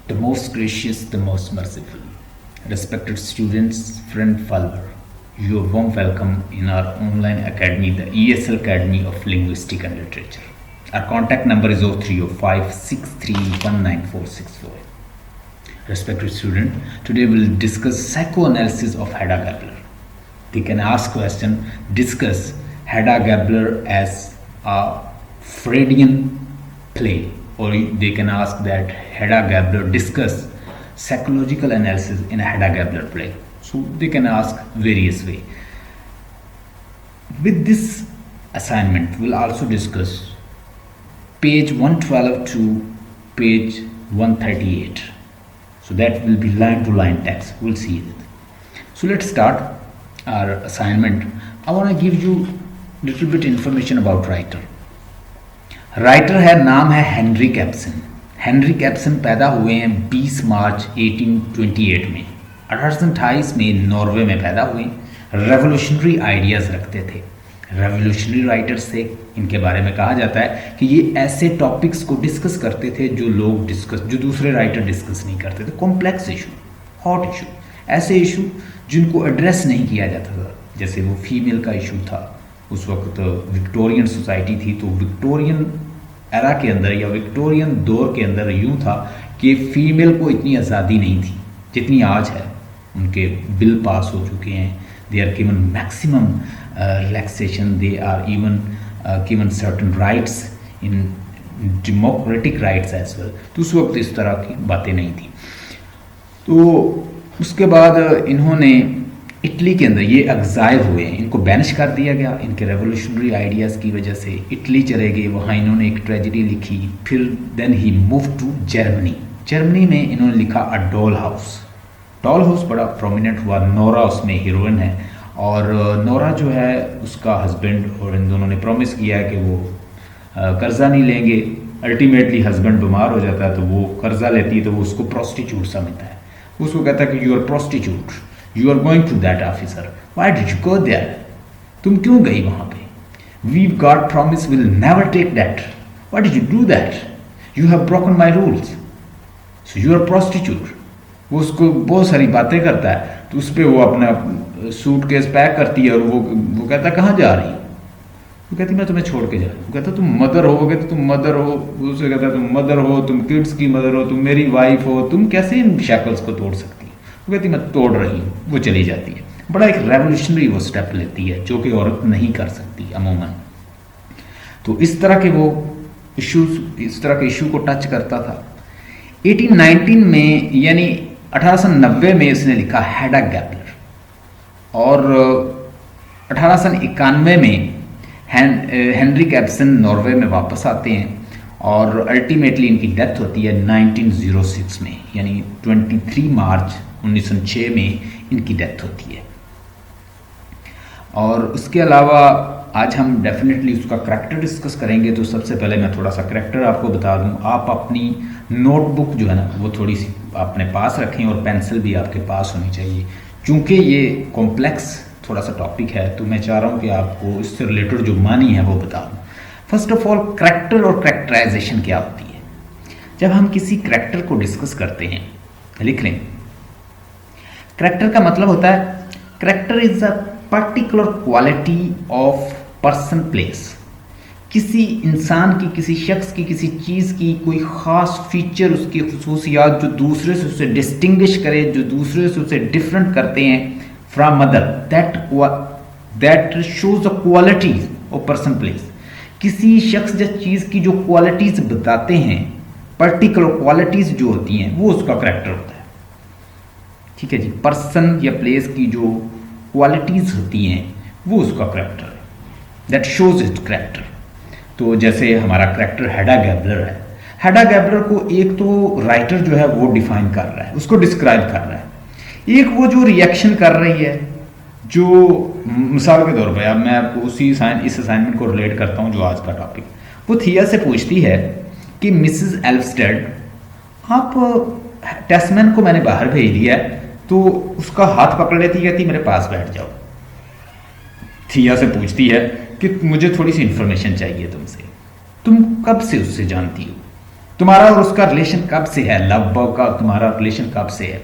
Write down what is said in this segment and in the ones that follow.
The most gracious, the most merciful. Respected students, friend, follower, you are warm welcome in our online academy, the ESL Academy of Linguistic and Literature. Our contact number is 030563194464. Respected student, today we'll discuss psychoanalysis of Hedda Gabler. They can ask question, discuss Hedda Gabler as a Freudian play, or they can ask that Hedda Gabler discuss psychological analysis in a Hedda Gabler play. So they can ask various way. With this assignment, we'll also discuss page 112 to page 138. So that will be line to line text. We'll see it. So let's start our assignment. I want to give you little bit information about writer. Writer है, नाम है Henry caption. Henry caption पैदा हुए हैं 20 मार्च 1828 में. 1828 में Norway में पैदा हुए. रेवोल्यूशनरी आइडियाज़ रखते थे, रेवोल्यूशनरी राइटर्स थे. इनके बारे में कहा जाता है कि ये ऐसे टॉपिक्स को डिस्कस करते थे जो दूसरे राइटर डिस्कस नहीं करते थे. कॉम्प्लेक्स इशू, हॉट इशू, ऐसे इशू जिनको एड्रेस नहीं किया जाता था. जैसे वो फीमेल का इशू था. उस वक्त विक्टोरियन सोसाइटी थी, तो विक्टोरियन एरा के अंदर या विक्टोरियन दौर के अंदर यूँ था कि फीमेल को इतनी आज़ादी नहीं थी जितनी आज है. उनके बिल पास हो चुके हैं. They are given maximum relaxation, they are even given certain rights in democratic rights as well. तो उस वक्त इस तरह की बातें नहीं थी. तो उसके बाद इन्होंने इटली के अंदर ये एग्जाइल हुए हैं. इनको बैनिश कर दिया गया इनके रेवोल्यूशनरी आइडियाज़ की वजह से. इटली चले गए, वहाँ इन्होंने एक ट्रेजेडी लिखी. फिर then he move to Germany. Germany में इन्होंने लिखा a doll house. Doll house बड़ा प्रोमिनेंट हुआ. नोरा उसमें हीरोइन है, और नोरा जो है उसका हस्बैंड, और इन दोनों ने प्रॉमिस किया है कि वो कर्जा नहीं लेंगे. अल्टीमेटली हस्बैंड बीमार हो जाता है तो वो कर्जा लेती है, तो वो उसको प्रोस्टिट्यूट समझता है. उसको कहता है कि you are prostitute, you are going to that officer, why did you go there, तुम क्यों गई वहाँ पे. We got promise will never take that, why did you do that, you have broken my rules, so you are prostitute. वो उसको बहुत सारी बातें करता है. तो उस पर वो अपना सूटकेस पैक करती है, और वो कहता है कहाँ जा रही हो. वो कहती मैं तुम्हें छोड़ के जा रही हूँ. वो कहता तुम मदर होगे तो तुम मदर हो. उससे कहता तुम मदर हो, तुम किड्स की मदर हो, तुम मेरी वाइफ हो, तुम कैसे इन शैकल्स को तोड़ सकती हो. वो कहती मैं तोड़ रही हूँ. वो चली जाती है. बड़ा एक रेवोल्यूशनरी वो स्टेप लेती है जो कि औरत नहीं कर सकती अमूमन. तो इस तरह के वो इश्यूज, इस तरह के इशू को टच करता था. 1819 में यानी 1890 में इसने लिखा हेडा गैबलर, और 1891 में हेनरी कैप्सन नॉर्वे में वापस आते हैं, और अल्टीमेटली इनकी डेथ होती है 1906 में, यानी 23 मार्च 1906 में इनकी डेथ होती है. और उसके अलावा आज हम डेफिनेटली उसका करैक्टर डिस्कस करेंगे. तो सबसे पहले मैं थोड़ा सा करैक्टर आपको बता दूं. आप अपनी नोटबुक जो है ना वो थोड़ी सी अपने पास रखें, और पेंसिल भी आपके पास होनी चाहिए. चूँकि ये कॉम्प्लेक्स थोड़ा सा टॉपिक है, तो मैं चाह रहा हूँ कि आपको इससे रिलेटेड जो मानी है वो बता दूँ. फर्स्ट ऑफ ऑल, करैक्टर और करैक्टराइजेशन क्या होती है. जब हम किसी करैक्टर को डिस्कस करते हैं, लिख लें. करैक्टर का मतलब होता है, character is a particular quality of person place. किसी इंसान की, किसी शख्स की, किसी चीज़ की कोई ख़ास फीचर, उसकी खसूसियात जो दूसरे से उसे डिस्टिंग्विश करे, जो दूसरे से उसे डिफरेंट करते हैं from other, that shows the qualities of person place. किसी शख्स या चीज़ की जो क्वालिटीज़ बताते हैं, पर्टिकुलर क्वालिटीज़ जो होती हैं, वो उसका करैक्टर होता है. ठीक है जी. पर्सन या प्लेस की जो क्वालिटीज़ होती हैं वो उसका करैक्टर है. That shows it's character. तो जैसे हमारा करैक्टर हेडा गैबलर है. हेडा गैबलर को एक तो राइटर जो है वो डिफाइन कर रहा है, उसको डिस्क्राइब कर रहा है. एक वो जो रिएक्शन कर रही है, जो मिसाल के तौर पे अब मैं आपको इस असाइनमेंट को रिलेट करता हूँ जो आज का टॉपिक. वो थिया से पूछती है कि मिसेस एल्फस्टेड, आप टेस्टमैन को मैंने बाहर भेज दिया है, तो उसका हाथ पकड़ लेती, कहती मेरे पास बैठ जाओ. थिया से पूछती है कि मुझे थोड़ी सी इन्फॉर्मेशन चाहिए तुमसे, तुम कब से उससे जानती हो. तुम्हारा और उसका रिलेशन कब से है, लव बर्ग का तुम्हारा रिलेशन कब से है।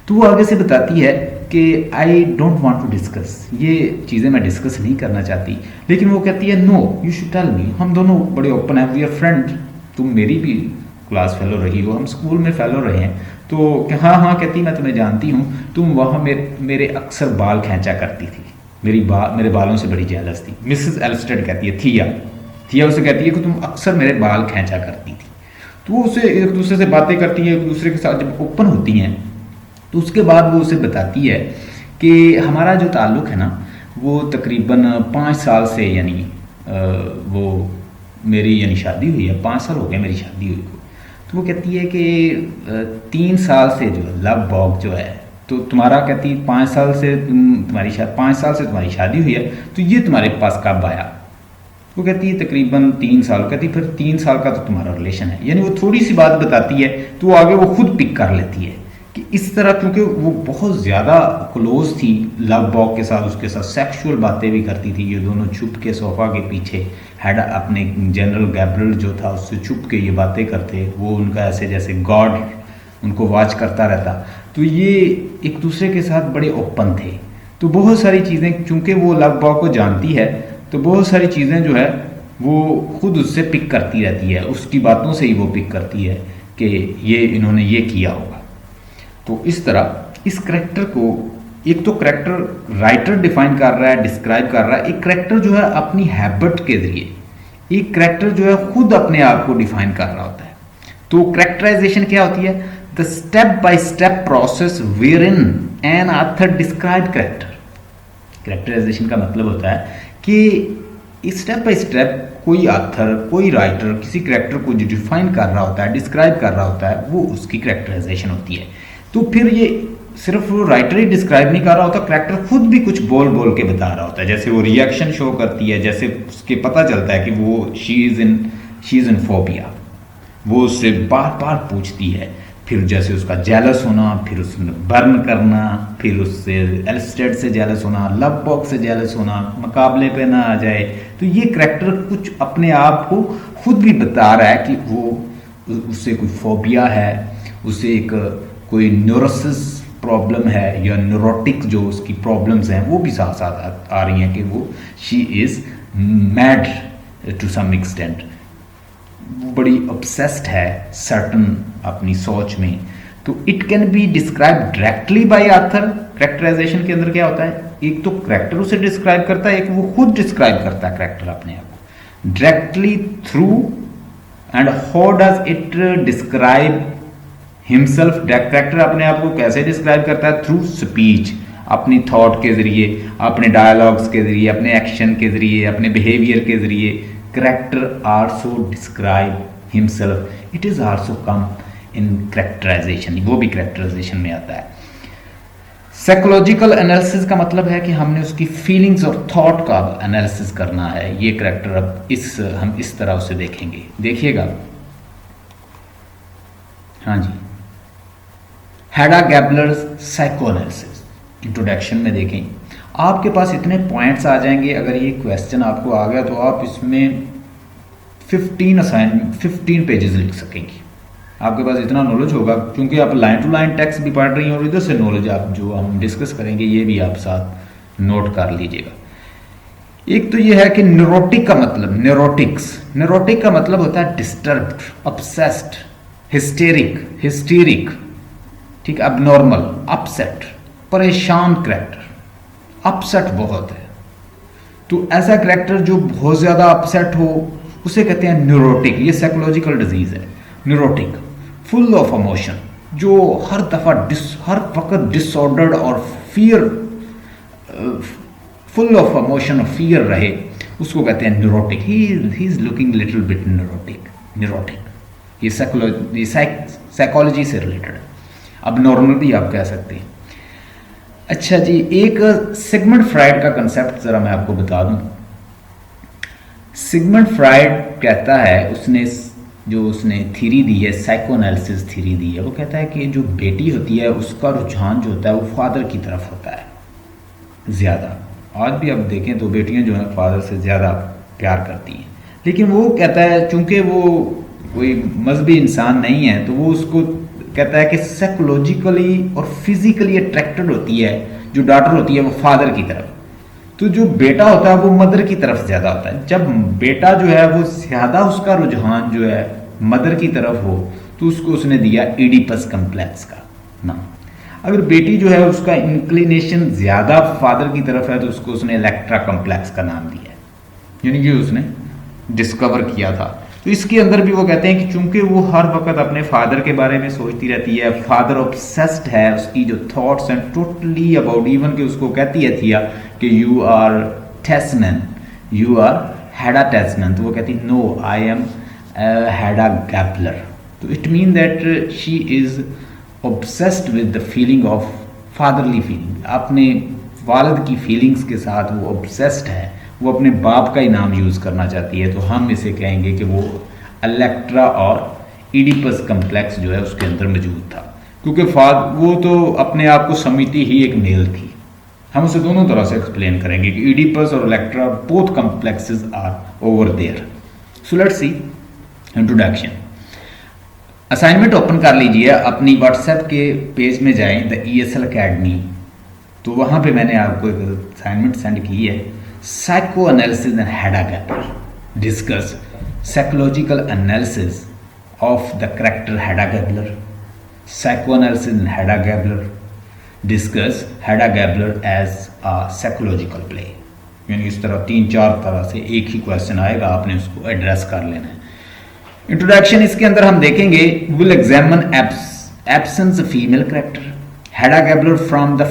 तो वो आगे से बताती है कि I don't want to discuss, ये चीज़ें मैं डिस्कस नहीं करना चाहती। लेकिन वो कहती है no you should tell me, हम दोनों बड़े ओपन हैं, वी आर फ्रेंड, तुम मेरी भी क्लास फेलो रही हो, हम स्कूल में फेलो रहे हैं। तो हाँ हाँ कहती, मैं तुम्हें जानती हूँ, तुम वहाँ मेरे अक्सर बाल खींचा करती थी, मेरे बालों से बड़ी जेलस थी। मिसेस एल्स्टेड कहती है, थिया उसे कहती है कि तुम अक्सर मेरे बाल खींचा करती थी। तो वो उसे एक दूसरे से बातें करती हैं, एक दूसरे के साथ जब ओपन होती हैं तो उसके बाद वो उसे बताती है कि हमारा जो ताल्लुक़ है ना वो तकरीबन 5 साल से, यानी वो मेरी यानी शादी हुई है, 5 साल हो गए मेरी शादी हुई को। तो वो कहती है कि 3 साल से जो लव बर्ग जो है, तो तुम्हारा कहती 5 साल से 5 साल से तुम्हारी शादी हुई है, तो ये तुम्हारे पास कब आया। वो कहती है तकरीबन 3 साल। कहती फिर 3 साल का तो तुम्हारा रिलेशन है, यानी वो थोड़ी सी बात बताती है तो वो आगे वो खुद पिक कर लेती है कि इस तरह, क्योंकि वो बहुत ज़्यादा क्लोज थी लव बर्ग के साथ, उसके साथ सेक्सुअल बातें भी करती थी। ये दोनों छुप के सोफ़ा के पीछे अपने जनरल गैब्रियल जो था उससे छुप के ये बातें करते, वो उनका ऐसे जैसे गॉड उनको वॉच करता रहता। तो ये एक दूसरे के साथ बड़े ओपन थे। तो बहुत सारी चीज़ें, चूँकि वो लव बर्ग को जानती है तो बहुत सारी चीज़ें जो है वो खुद उससे पिक करती रहती है, उसकी बातों से ही वो पिक करती है कि ये इन्होंने ये किया होगा। तो इस तरह इस करैक्टर को, एक तो करैक्टर राइटर डिफाइन कर रहा है, डिस्क्राइब कर रहा है, एक करैक्टर जो है अपनी हैबिट के जरिए, एक करैक्टर जो है खुद अपने आप को डिफाइन कर रहा होता है। तो करैक्टराइजेशन क्या होती है, the step by step process where in an author describe character. Characterization का मतलब होता है कि स्टेप बाय स्टेप कोई ऑथर, कोई राइटर किसी करैक्टर को जो डिफाइन कर रहा होता है, डिस्क्राइब कर रहा होता है, वो उसकी करैक्टराइजेशन होती है। तो फिर ये सिर्फ वो राइटर ही डिस्क्राइब नहीं कर रहा होता, करैक्टर खुद भी कुछ बोल बोल के बता रहा होता है। जैसे वो रिएक्शन शो करती है, जैसे उसके पता चलता है कि वो शी इज़ इन फोबिया, वो उससे बार बार पूछती है। फिर जैसे उसका जेलस होना, फिर उसने बर्न करना, फिर उससे एल्स्टेड से जेलस होना, लव बर्ग से जेलस होना, मुकाबले पे ना आ जाए। तो ये करैक्टर कुछ अपने आप को खुद भी बता रहा है कि वो उससे कोई फोबिया है, उसे एक कोई न्यूरोसिस प्रॉब्लम है, या न्यूरोटिक जो उसकी प्रॉब्लम्स हैं वो भी साथ साथ आ रही हैं कि वो she is mad to some extent, बड़ी ऑब्सेस्ड है सर्टन अपनी सोच में। तो it can be describe directly by author. Characterization के अंदर क्या होता है, एक तो करैक्टर उसे डिस्क्राइब करता है, एक वो खुद डिस्क्राइब करता है करैक्टर अपने आप को directly through. And how does it describe himself, character अपने आप को कैसे डिस्क्राइब करता है, थ्रू स्पीच, अपनी थॉट के जरिए, अपने डायलॉग्स के जरिए, अपने एक्शन के जरिए, अपने बिहेवियर के जरिए। Character also describe himself, it is also come in characterization, वो भी करैक्टराइजेशन में आता है। साइकोलॉजिकल एनालिसिस का मतलब है कि हमने उसकी फीलिंग्स और थॉट का एनालिसिस करना है। ये करैक्टर अब हम इस तरह उसे देखेंगे, देखिएगा। हाँ जी, हैडा गैबलर्स साइकोएनालिसिस इंट्रोडक्शन में देखें, आपके पास इतने पॉइंट्स आ जाएंगे। अगर ये क्वेश्चन आपको आ गया तो आप इसमें 15 पेजेस लिख सकेंगे। आपके पास इतना नॉलेज होगा, क्योंकि आप लाइन टू लाइन टेक्स्ट भी पढ़ रही हैं और इधर से नॉलेज आप जो हम डिस्कस करेंगे ये भी आप साथ नोट कर लीजिएगा। एक तो ये है कि न्यूरोटिक का मतलब, न्यूरोटिक का मतलब होता है डिस्टर्ब्ड, ऑब्सेस्ड, हिस्टेरिक, ठीक, अबनॉर्मल, अपसेट, परेशान करैक्टर, अपसेट बहुत है। तो ऐसा करैक्टर जो बहुत ज़्यादा अपसेट हो उसे कहते हैं न्यूरोटिक। ये साइकोलॉजिकल डिजीज़ है न्यूरोटिक। फुल ऑफ इमोशन, जो हर दफ़ा हर वक्त डिसऑर्डर्ड और फियर, फुल ऑफ इमोशन और फियर रहे, उसको कहते हैं neurotic. He is looking little bit neurotic. ये साइकोलॉजी से रिलेटेड है, अब नॉर्मल भी आप कह सकते हैं। अच्छा जी, एक सिगमंड फ्राइड का कंसेप्ट ज़रा मैं आपको बता दूं। सिगमंड फ्राइड कहता है, उसने थ्योरी दी है, साइकोएनालिसिस थ्योरी दी है। वो कहता है कि जो बेटी होती है उसका रुझान जो होता है वो फादर की तरफ होता है ज़्यादा। आज भी आप देखें तो बेटियां जो हैं फादर से ज़्यादा प्यार करती हैं। लेकिन वो कहता है चूँकि वो कोई मजहबी इंसान नहीं है, तो वो उसको कहता है कि साइकोलॉजिकली और फिजिकली अट्रैक्टेड होती है जो डॉटर होती है वो फादर की तरफ, तो जो बेटा होता है वो मदर की तरफ ज़्यादा होता है। जब बेटा जो है वो ज़्यादा उसका रुझान जो है मदर की तरफ हो तो उसको उसने दिया इडिपस कम्प्लेक्स का नाम। अगर बेटी जो है उसका इंक्लिनेशन ज़्यादा फादर की तरफ है तो उसको उसने इलेक्ट्रा कम्प्लेक्स का नाम दिया, यानी कि उसने डिस्कवर किया था। तो इसके अंदर भी वो कहते हैं कि चूंकि वो हर वक्त अपने फादर के बारे में सोचती रहती है, फादर ऑब्सेस्ड है, उसकी जो थॉट्स हैं टोटली अबाउट, इवन कि उसको कहती है थिया कि you are Tesman, you are हैडा Tesman, तो वो कहती नो आई एम हैडा गैपलर। तो it mean that she is obsessed with the feeling of fatherly feeling, अपने वालिद की फीलिंग्स के साथ वो ऑब्सेस्ड है, वो अपने बाप का ही नाम यूज़ करना चाहती है। तो हम इसे कहेंगे कि वो इलेक्ट्रा और इडिपस कम्प्लेक्स जो है उसके अंदर मौजूद था, क्योंकि वो तो अपने आप को समझती ही एक मेल थी। हम उसे दोनों तरह से एक्सप्लेन करेंगे कि इडिपस और Electra both complexes are over there. So let's see introduction. Assignment open कर लीजिए, अपनी व्हाट्सएप के पेज में जाएं, द ESL अकेडमी, तो वहाँ पे मैंने आपको एक असाइनमेंट सेंड की है। Psychoanalysis and Hedda Gabler discuss psychological analysis of the character Hedda Gabler. Psychoanalysis and Hedda Gabler discuss Hedda Gabler as a psychological play. यानी इस तरह 3-4 तरह से एक ही क्वेश्चन आएगा, आपने उसको एड्रेस कर लेना है। इंट्रोडक्शन इसके अंदर हम देखेंगे, will examine absence of female character, Hedda Gabler from the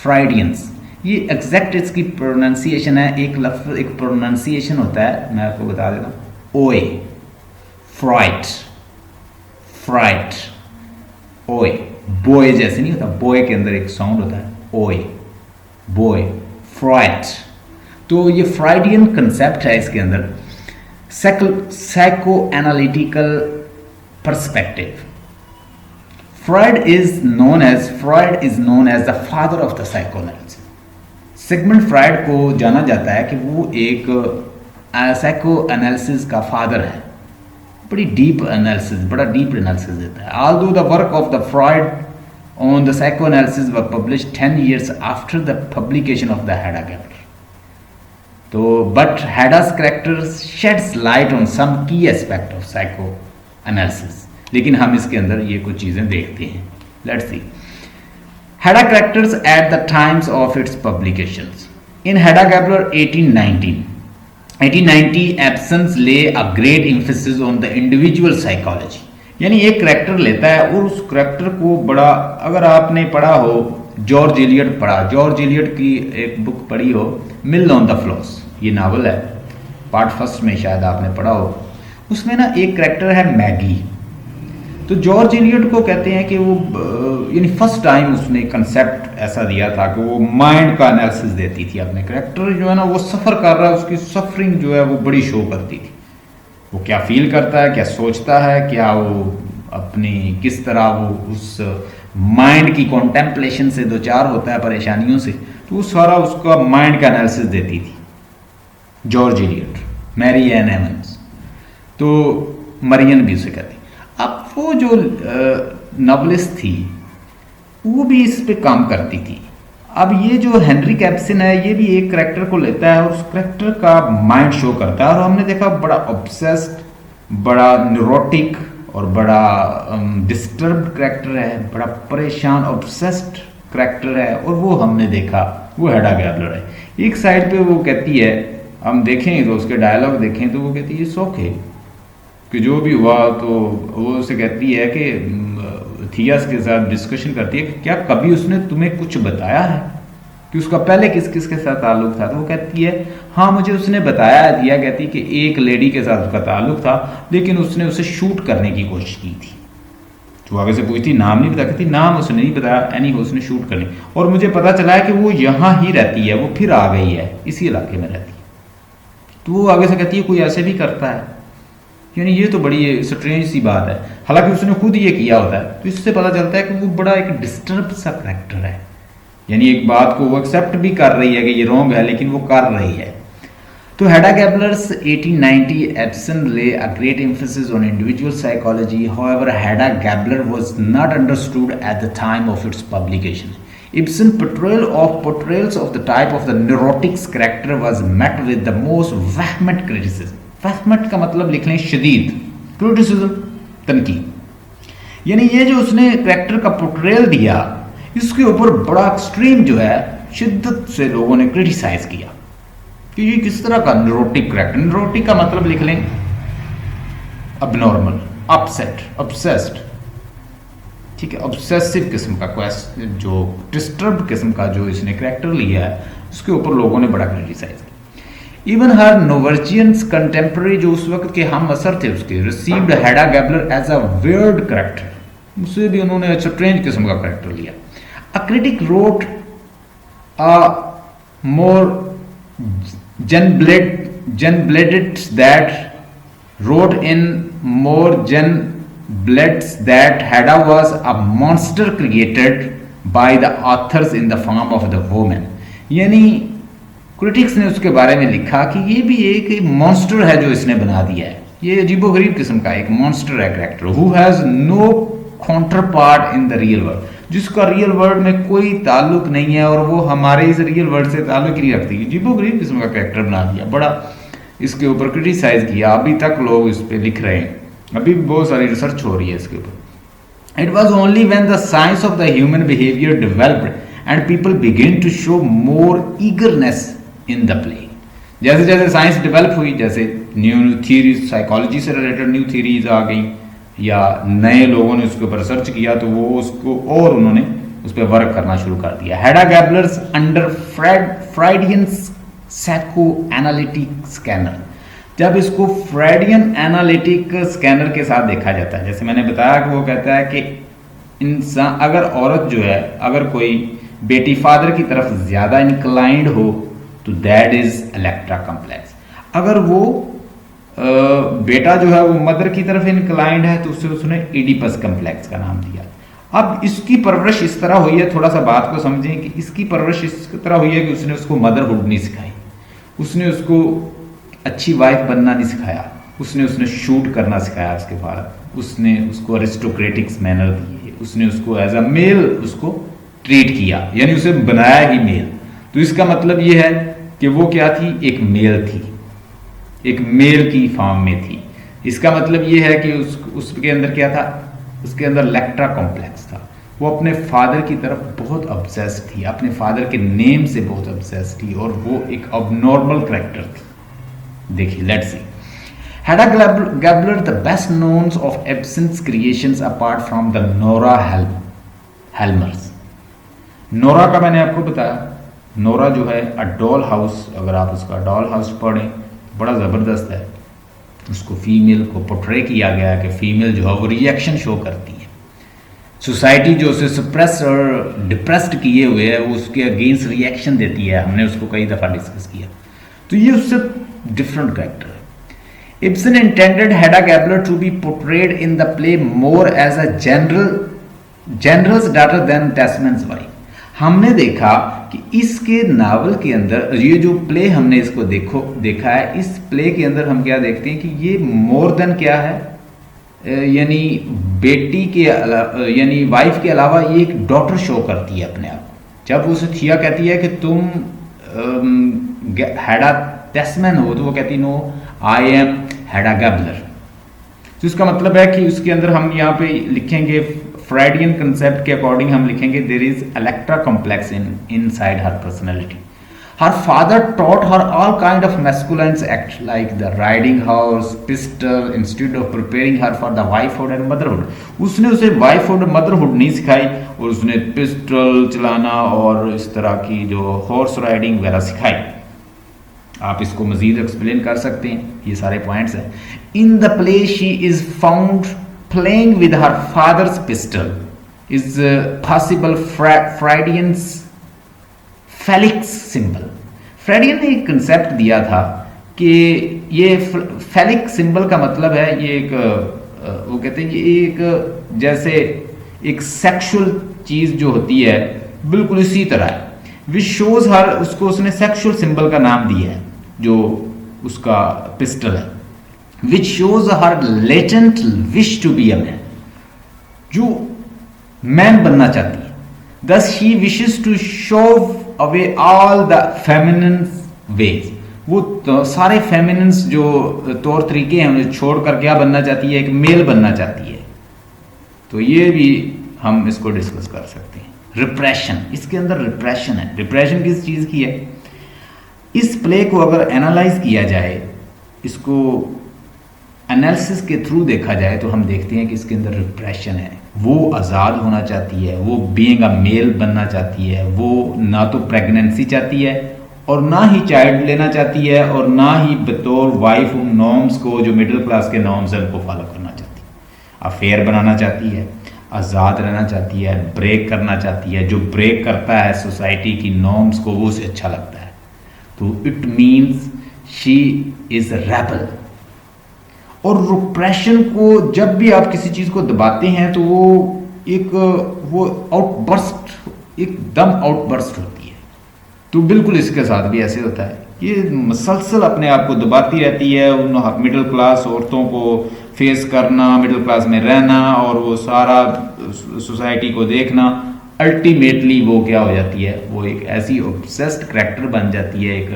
Freudians. ये एग्जैक्ट इसकी प्रोनाउंसिएशन है, एक लफ्ज एक प्रोनाउंसिएशन होता है, मैं आपको बता देता हूँ, ओए, फ्राइट, ओए, बॉय जैसे नहीं होता, बॉय के अंदर एक साउंड होता है, ओए, बॉय, फ्राइट। तो ये फ्राइडियन कंसेप्ट है, इसके अंदर psycho analytical perspective. Freud is known as the father of the psychoanalysis. Sigmund Freud को जाना जाता है कि वो एक साइको एनालिसिस का फादर है, बड़ी डीप एनालिसिस, बड़ा डीप एनालिसिस देता है। Although the work of the Freud on the psychoanalysis were published 10 years after the publication of the Hedda Gabler. तो but Hedda's character sheds light on some key aspect of psychoanalysis. लेकिन हम इसके अंदर ये कुछ चीज़ें देखते हैं। Let's see Hedda characters at the times of its publications. In Hedda Gabler 1890 Ibsen lay a great emphasis on the individual psychology. यानी एक करेक्टर लेता है और उस करेक्टर को बड़ा, अगर आपने पढ़ा हो जॉर्ज एलियट पढ़ा, जॉर्ज एलियट की एक बुक पढ़ी हो, मिल ऑन द फ्लोस, ये नावल है, पार्ट फर्स्ट में शायद आपने पढ़ा हो, उसमें ना एक करेक्टर है मैगी। तो जॉर्ज एलियट को कहते हैं कि वो यानी फर्स्ट टाइम उसने कंसेप्ट ऐसा दिया था कि वो माइंड का एनालिसिस देती थी, अपने करेक्टर जो है ना वो सफ़र कर रहा है, उसकी सफरिंग जो है वो बड़ी शो करती थी, वो क्या फील करता है, क्या सोचता है, क्या वो अपनी किस तरह वो उस माइंड की कॉन्टेम्पलेशन से दो चार होता है, परेशानियों से, तो वो सारा उसका माइंड का एनालिसिस देती थी George Eliot. Mary Ann Evans, तो मरियन भी उसे कहती। अब वो जो नॉवलिस्ट थी वो भी इस पे काम करती थी। अब ये जो हेनरिक एब्सन है ये भी एक करेक्टर को लेता है और उस करेक्टर का माइंड शो करता है, और हमने देखा बड़ा ऑब्सेस्ड, बड़ा न्यूरोटिक और बड़ा डिस्टर्ब्ड करेक्टर है, बड़ा परेशान ऑब्सेस्ड करेक्टर है, और वो हमने देखा वो हेडा गैबलर है। एक साइड पे वो कहती है, हम देखें तो उसके डायलॉग देखें तो वो कहती है इट्स ओके कि जो भी हुआ, तो वो उसे कहती है कि थियास के साथ डिस्कशन करती है कि क्या कभी उसने तुम्हें कुछ बताया है कि उसका पहले किस किस के साथ ताल्लुक था। तो वो कहती है हाँ मुझे उसने बताया है। थिया कहती कि एक लेडी के साथ उसका ताल्लुक था, लेकिन उसने उसे शूट करने की कोशिश की थी। तो आगे से पूछती नाम नहीं बता, कहती नाम उसने नहीं बताया, एनी उसने शूट करनी, और मुझे पता चला है कि वो यहाँ ही रहती है, वो फिर आ गई है, इसी इलाके में रहती है। तो वो आगे से कहती है कोई ऐसे भी करता है, यानी ये तो बड़ी स्ट्रेंज सी बात है, हालांकि उसने खुद ये किया होता है। तो इससे पता चलता है कि वो बड़ा एक डिस्टर्ब सा करेक्टर है, यानी एक बात को वो एक्सेप्ट भी कर रही है कि ये रॉन्ग है, लेकिन वो कर रही है। To Hedda Gabler's 1890, Ibsen lay a great emphasis on individual psychology. However, Hedda Gabler was not understood at the time of its publication. Ibsen's portrayals of the type of the neurotic's character was met with the most vehement criticism. Vehement का मतलब लिख लें शदीद, criticism तनकीद। यानी ये जो उसने करेक्टर का पोर्ट्रेयल दिया, इसके ऊपर बड़ा एक्सट्रीम जो है शिद्दत से लोगों ने क्रिटिसाइज किया कि ये किस तरह का न्यूरोटिक करेक्टर। न्यूरोटिक का मतलब लिख लें अबनॉर्मल, अपसेट, ऑब्सेस्ड, ठीक है, ऑब्सेसिव किस्म का जो डिस्टर्ब किस्म का जो इसने करेक्टर लिया है, उसके ऊपर लोगों ने बड़ा क्रिटिसाइज किया। इवन हर नोवर्जियंस कंटेम्प्रेरी जो उस वक्त के हम असर थे उसके, received Hedda Gabler as a weird character, उसे भी उन्होंने स्ट्रेंज किस्म का करेक्टर लिया। A critic wrote a more Jen-Bledit that wrote in more Jen-Bleds that Hedda was a monster created by the authors in the form of the woman। यानी critics ने उसके बारे में लिखा कि ये भी एक मॉन्स्टर है जो इसने बना दिया है, ये अजीबोगरीब किस्म का एक मॉन्स्टर है character. Who has no counterpart in the real world, जिसका रियल वर्ल्ड में कोई ताल्लुक नहीं है और वो हमारे इस रियल वर्ल्ड से ताल्लुक ही नहीं रखती। अजीबोगरीब किस्म का कैरेक्टर बना दिया, बड़ा इसके ऊपर क्रिटिसाइज किया। अभी तक लोग इस पे लिख रहे हैं, अभी बहुत सारी रिसर्च हो रही है इसके ऊपर। It was only when the science of the human behaviour developed and people begin to show more eagerness in the play. जैसे जैसे साइंस डेवलप हुई, जैसे न्यू थीरीज, साइकोलॉजी से रिलेटेड न्यू थीरीज आ गई या नए लोगों ने उसके ऊपर रिसर्च किया, तो वो उसको और उन्होंने उस पर वर्क करना शुरू कर दिया। Hedda Gabler's under Freudian psycho analytic scanner, जब इसको फ्राइडियन एनालिटिक स्कैनर के साथ देखा जाता है, जैसे मैंने बताया कि वो कहता है कि इंसान, अगर औरत जो है, अगर कोई बेटी फादर की तरफ ज्यादा इंक्लाइंड हो तो दैट इज इलेक्ट्रा कॉम्प्लेक्स। अगर वो बेटा जो है वो मदर की तरफ इंक्लाइंड है तो उसे उसने इडिपस कॉम्प्लेक्स का नाम दिया। अब इसकी परवरिश इस तरह हुई है, थोड़ा सा बात को समझें कि इसकी परवरिश इस तरह हुई है कि उसने उसको मदरहुड नहीं सिखाई, उसने उसको अच्छी वाइफ बनना नहीं सिखाया, उसने शूट करना सिखाया उसके बाद, उसने उसको अरिस्टोक्रेटिक्स मैनर दिए, उसने उसको एज अ मेल उसको ट्रीट किया, यानी उसे बनाया ही मेल। तो इसका मतलब ये है कि वो क्या थी, एक मेल थी, एक मेल की फॉर्म में थी। इसका मतलब ये है कि उसके अंदर क्या था, उसके अंदर इलेक्ट्रा कॉम्प्लेक्स था। वो अपने फादर की तरफ बहुत ऑब्सेस्ड थी, अपने फादर के नेम से बहुत ऑब्सेस्ड थी और वो एक अबनॉर्मल कैरेक्टर थी। देखिए, let's see. Hedda Gabler, the best known of Ibsen's creations apart from the Nora Helmers। Nora का मैंने आपको बताया, नोरा जो है अ डॉल हाउस, अगर आप उसका डॉल हाउस पढ़ें बड़ा ज़बरदस्त है। उसको फीमेल को पोर्ट्रे किया गया है कि फीमेल जो है वो रिएक्शन शो करती है, सोसाइटी जो उसे सप्रेस और डिप्रेस्ड किए हुए है वो उसके अगेंस्ट रिएक्शन देती है। हमने उसको कई दफ़ा डिस्कस किया, तो ये उससे डिफरेंट कैरेक्टर है। Ibsen intended Hedda Gabler to be portrayed in the play more as a general's daughter than Tasman's wife। हमने देखा कि इसके नावल के अंदर, ये जो प्ले हमने इसको देखा है, इस प्ले के अंदर हम क्या देखते हैं कि ये मोर देन क्या है, यानी बेटी के यानी वाइफ के अलावा ये एक डॉटर शो करती है अपने आप। जब उसे थिया कहती है कि तुम हेडा टेस्मैन हो, तो वो कहती no I M Heda Gabler. तो इसका मतलब है कि उसके अंदर हम यहाँ पे लिखेंगे फ्राइडियन कंसेप्ट के अकॉर्डिंग हम लिखेंगे there is Electra complex inside her personality. Her father taught her all kind of masculine act like the riding horse, pistol, instead of preparing her for the wifehood and motherhood. उसने उसे वाइफहुड motherhood नहीं सिखाई और उसने pistol चलाना और इस तरह की जो हॉर्स राइडिंग वगैरह सिखाई। आप इसको मजीद एक्सप्लेन कर सकते हैं, ये सारे पॉइंट्स हैं। इन the play she is found playing with her father's pistol is possible Freudian's phallic symbol। Freudian ने एक कंसेप्ट दिया था कि ये फैलिक सिंबल का मतलब है ये एक वो कहते हैं ये एक जैसे एक सेक्सुअल चीज जो होती है बिल्कुल इसी तरह है। विच शोज हर, उसको उसने सेक्सुअल सिंबल का नाम दिया है जो उसका पिस्टल है, which shows her latent wish to be a man, जो मैन बनना चाहती है। Thus she wishes to shove away all the feminine ways, वो तो सारे फेमिनिन्स जो तौर तरीके हैं उन्हें छोड़कर क्या बनना चाहती है, एक मेल बनना चाहती है। तो ये भी हम इसको डिस्कस कर सकते हैं। रिप्रेशन, इसके अंदर रिप्रेशन है। रिप्रेशन किस चीज़ की है? इस प्ले को अगर एनालाइज किया जाए, इसको एनालिसिस के थ्रू देखा जाए, तो हम देखते हैं कि इसके अंदर रिप्रेशन है। वो आज़ाद होना चाहती है, वो बीइंग अ मेल बनना चाहती है, वो ना तो प्रेगनेंसी चाहती है और ना ही चाइल्ड लेना चाहती है, और ना ही बतौर वाइफ उन नॉर्म्स को, जो मिडिल क्लास के नॉर्म्स हैं, उनको फॉलो करना चाहती है। अफेयर बनाना चाहती है, आज़ाद रहना चाहती है, ब्रेक करना चाहती है। जो ब्रेक करता है सोसाइटी की नॉर्म्स को, वो उसे अच्छा लगता है। तो it means she is rebel. और रिप्रेशन को जब भी आप किसी चीज़ को दबाते हैं तो वो आउटबर्स्ट, एकदम आउटबर्स्ट होती है। तो बिल्कुल इसके साथ भी ऐसे होता है, ये मसलसल अपने आप को दबाती रहती है। उन मिडिल क्लास औरतों को फेस करना, मिडिल क्लास में रहना और वो सारा सोसाइटी को देखना, अल्टीमेटली वो क्या हो जाती है, वो एक ऐसी ऑब्सेस्ड करैक्टर बन जाती है, एक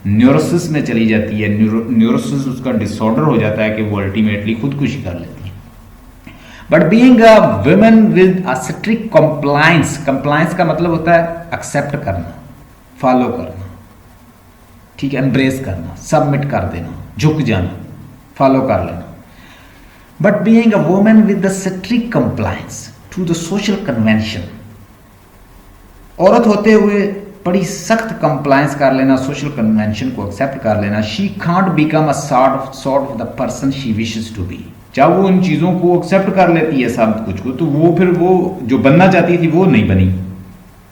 न्यूरोसिस में चली जाती है। न्यूरोसिस उसका डिसऑर्डर हो जाता है कि वो अल्टीमेटली खुदकुशी कर लेती है। But being a women with a strict compliance, compliance का मतलब होता है एक्सेप्ट करना, फॉलो करना, ठीक है, एम्ब्रेस करना, सबमिट कर देना, झुक जाना, फॉलो कर लेना। But being a women with the strict compliance to the social convention, औरत होते हुए बड़ी सख्त कंप्लायंस कर लेना, सोशल कन्वेंशन को एक्सेप्ट कर लेना। She can't become a sort of the person she wishes to be. जब वो इन चीज़ों को एक्सेप्ट कर लेती है सब कुछ को, तो वो फिर वो जो बनना चाहती थी वो नहीं बनी,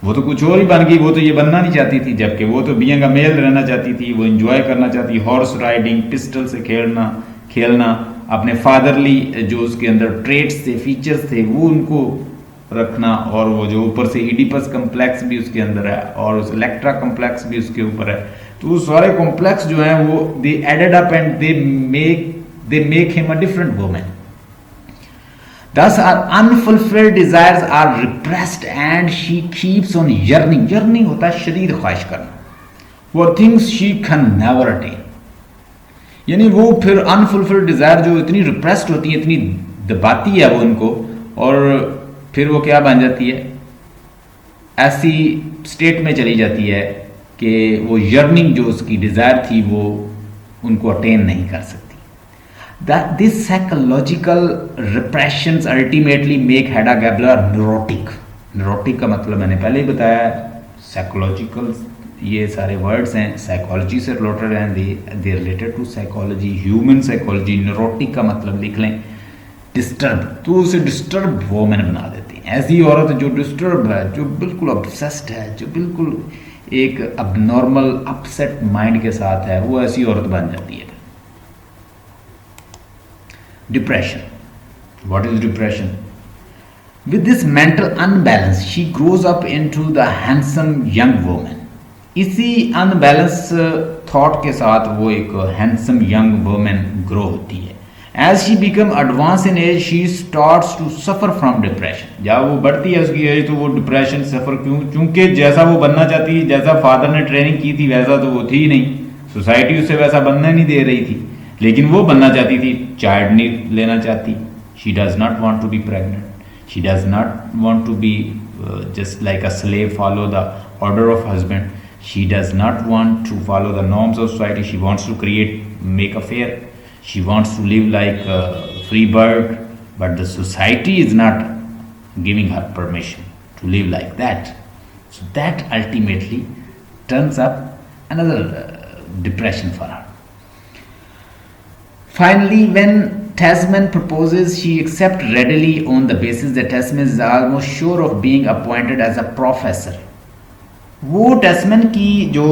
वो तो कुछ और ही बन गई। वो तो ये बनना नहीं चाहती थी, जबकि वो तो बीइंग अ मेल रहना चाहती थी। वो एंजॉय करना चाहती, हॉर्स राइडिंग, पिस्टल से खेलना, अपने फादरली जो उसके अंदर ट्रेट्स थे, फीचर्स थे, वो उनको रखना। और वो जो ऊपर से इडिपस कम्प्लेक्स भी उसके अंदर है और उस इलेक्ट्रा कम्प्लेक्स भी उसके ऊपर है। तो वो सारे कॉम्प्लेक्स जो हैं वो they added up and they make him a different woman. Thus her unfulfilled desires are repressed and she keeps on yearning. Yearning होता है शरीर ख्वाहिश करना, for things she can never attain. यानी वो फिर अनफुलफिल्ड डिजायर जो इतनी रिप्रेस्ड होती है, इतनी दबाती है वो उनको, और फिर वो क्या बन जाती है, ऐसी स्टेट में चली जाती है कि वो यर्निंग जो उसकी डिजायर थी वो उनको अटेन नहीं कर सकती। This psychological repressions ultimately make Hedda Gabler neurotic. Neurotic का मतलब मैंने पहले ही बताया, साइकोलॉजिकल, ये सारे वर्ड्स हैं, साइकोलॉजी से रिलेटेड हैं, they related to psychology, human psychology. Neurotic का मतलब लिख लें डिस्टर्ब, तो उसे डिस्टर्ब वोमेन बना देते हैं। ऐसी औरत जो डिस्टर्ब है, जो बिल्कुल ऑब्सेस्ड है, जो बिल्कुल एक अबनॉर्मल अपसेट माइंड के साथ है, वो ऐसी औरत बन जाती है। Depression. What is depression? With this mental unbalance, she grows up into the handsome young woman. इसी अनबैलेंस थॉट के साथ वो एक हैंडसम यंग वुमेन ग्रो होती है। As she become advanced in age, she starts to suffer from depression. जब वो बढ़ती है उसकी एज, तो वो डिप्रेशन सफर क्यों? क्योंकि जैसा वो बनना चाहती, जैसा फादर ने ट्रेनिंग की थी, वैसा तो वो थी नहीं, सोसाइटी उसे वैसा बनने नहीं दे रही थी। लेकिन वो बनना चाहती थी, चाइल्ड नहीं लेना चाहती। She does not want to be pregnant, she does not want to be just like a slave, follow the order of husband. She does not want to follow the norms of society. She wants to create, make affair, she wants to live like free bird, but the society is not giving her permission to live like that. So that ultimately turns up another depression for her. Finally, when Tasman proposes, she accepts readily on the basis that Tasman is almost sure of being appointed as a professor. वो टैस्मैन की जो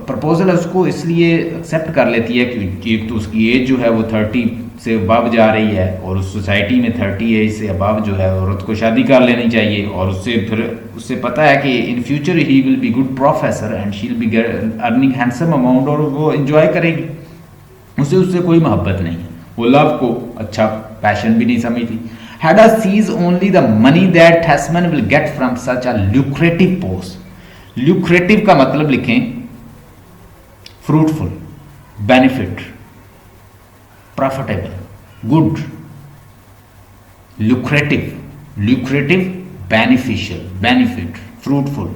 proposal है उसको इसलिए accept कर लेती है कि एक तो उसकी एज जो है वो 30 से अबव जा रही है और उस सोसाइटी में 30 एज से अबव जो है औरत को शादी कर लेनी चाहिए, और उससे पता है कि in future he will be good professor and she will be earning handsome amount, और वो एंजॉय करेगी, उससे कोई मोहब्बत नहीं है, वो लव को अच्छा पैशन भी नहीं समझती। Hedda sees only the money that Tasman will get from such a lucrative post. Lucrative का मतलब लिखें fruitful, benefit, profitable, good, lucrative, beneficial, benefit, fruitful,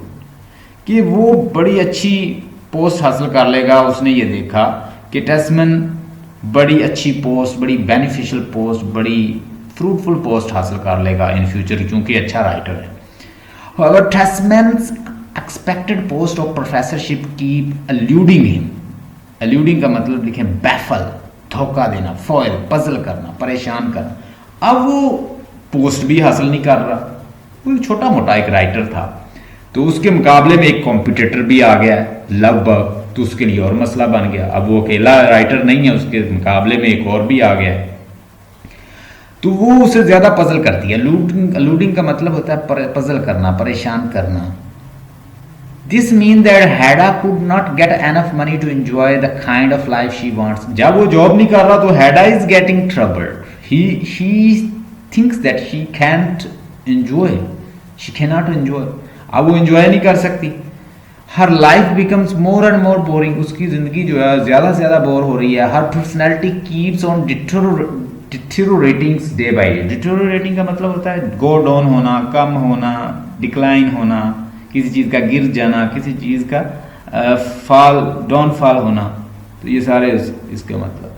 कि वो बड़ी अच्छी पोस्ट हासिल कर लेगा। उसने ये देखा कि टेस्मन बड़ी अच्छी पोस्ट, बड़ी बेनिफिशियल पोस्ट, बड़ी फ्रूटफुल पोस्ट हासिल कर लेगा इन फ्यूचर, क्योंकि अच्छा राइटर है। However, Tasman's expected post of professorship keep eluding him. Eluding का मतलब लिखें baffle, धोखा देना, foil, puzzle करना, परेशान करना। अब वो पोस्ट भी हासिल नहीं कर रहा, वो छोटा मोटा एक राइटर था, तो उसके मुकाबले में एक कॉम्पिटिटर भी आ गया है, लगभग, तो उसके लिए और मसला बन गया। अब वो अकेला राइटर नहीं है, उसके मुकाबले में एक और भी आ गया है, तो वो उसे ज़्यादा पजल करती है। अलूडिंग का मतलब होता है पजल करना, परेशान करना। This mean that Hedda could not get enough money to enjoy the kind of life she wants. जब वो जॉब नहीं कर रहा तो Hedda is getting troubled, she thinks that she cannot enjoy, अब वो एंजॉय नहीं कर सकती। Her life becomes more and more boring, उसकी ज़िंदगी जो है ज़्यादा से ज़्यादा बोर हो रही है। Her personality keeps on deteriorating day by day. Deteriorating का मतलब होता है गो डाउन होना, कम होना, डिक्लाइन होना, किसी चीज़ का गिर जाना, किसी चीज़ का डाउनफॉल होना, तो ये सारे इसके मतलब।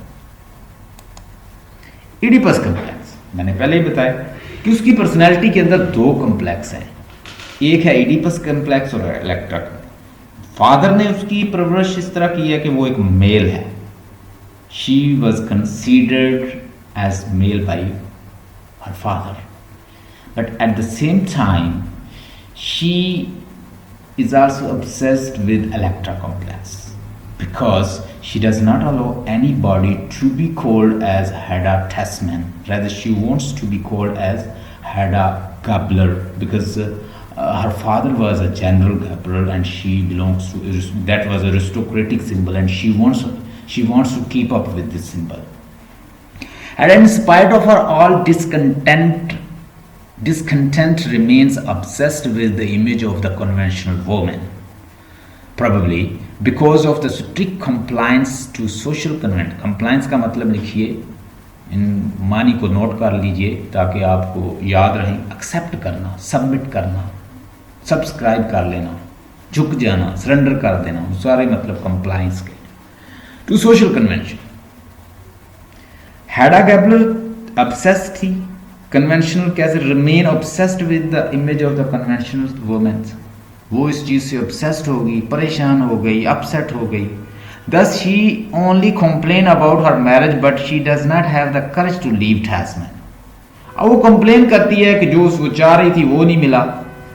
इडिपस कम्प्लेक्स, मैंने पहले ही बताया कि उसकी पर्सनैलिटी के अंदर दो कम्प्लेक्स हैं, एक है इडिपस कम्प्लेक्स और इलेक्ट्रा। फादर ने उसकी परवरिश इस तरह की है कि वो एक मेल है, she was considered as male by her father, but at the same time she is also obsessed with Electra complex because she does not allow anybody to be called as Hedda Tasman. Rather, she wants to be called as Hedda Gabler because her father was a general Gabler and she belongs to that was a aristocratic symbol, and she wants to keep up with this symbol. And in spite of her all discontent remains obsessed with the image of the conventional woman, probably because of the strict compliance to social convent. Compliance का मतलब लिखिए, इन मानी को note कर लीजिए ताकि आपको याद रहे। एक्सेप्ट करना, सबमिट करना, सब्सक्राइब कर लेना, झुक जाना, सरेंडर कर देना, वो सारे मतलब कंप्लाइंस के to social convention. Hedda Gabler obsessed थी, कन्वेंशनल कैसे remain obsessed with the image of the conventional women's, वो इस चीज़ से ऑब्सेस्ड हो गई, परेशान हो गई, अपसेट हो गई। Thus she only complain about her marriage but she does not have the courage to leave Tesman. अब वो कंप्लेन करती है कि जो उसको चाह रही थी वो नहीं मिला,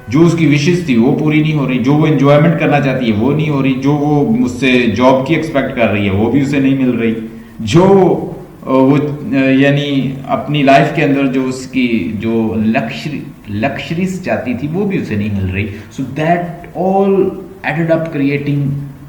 जो उसकी विशेष थी वो पूरी नहीं हो रही, जो वो एंजॉयमेंट करना चाहती है वो नहीं हो रही, जो वो मुझसे जॉब की एक्सपेक्ट कर रही है वो भी उसे नहीं मिल रही, जो वो यानी अपनी लाइफ के अंदर जो उसकी जो लक्ष्यरीज चाहती थी वो भी उसे नहीं मिल रही। So that all added up creating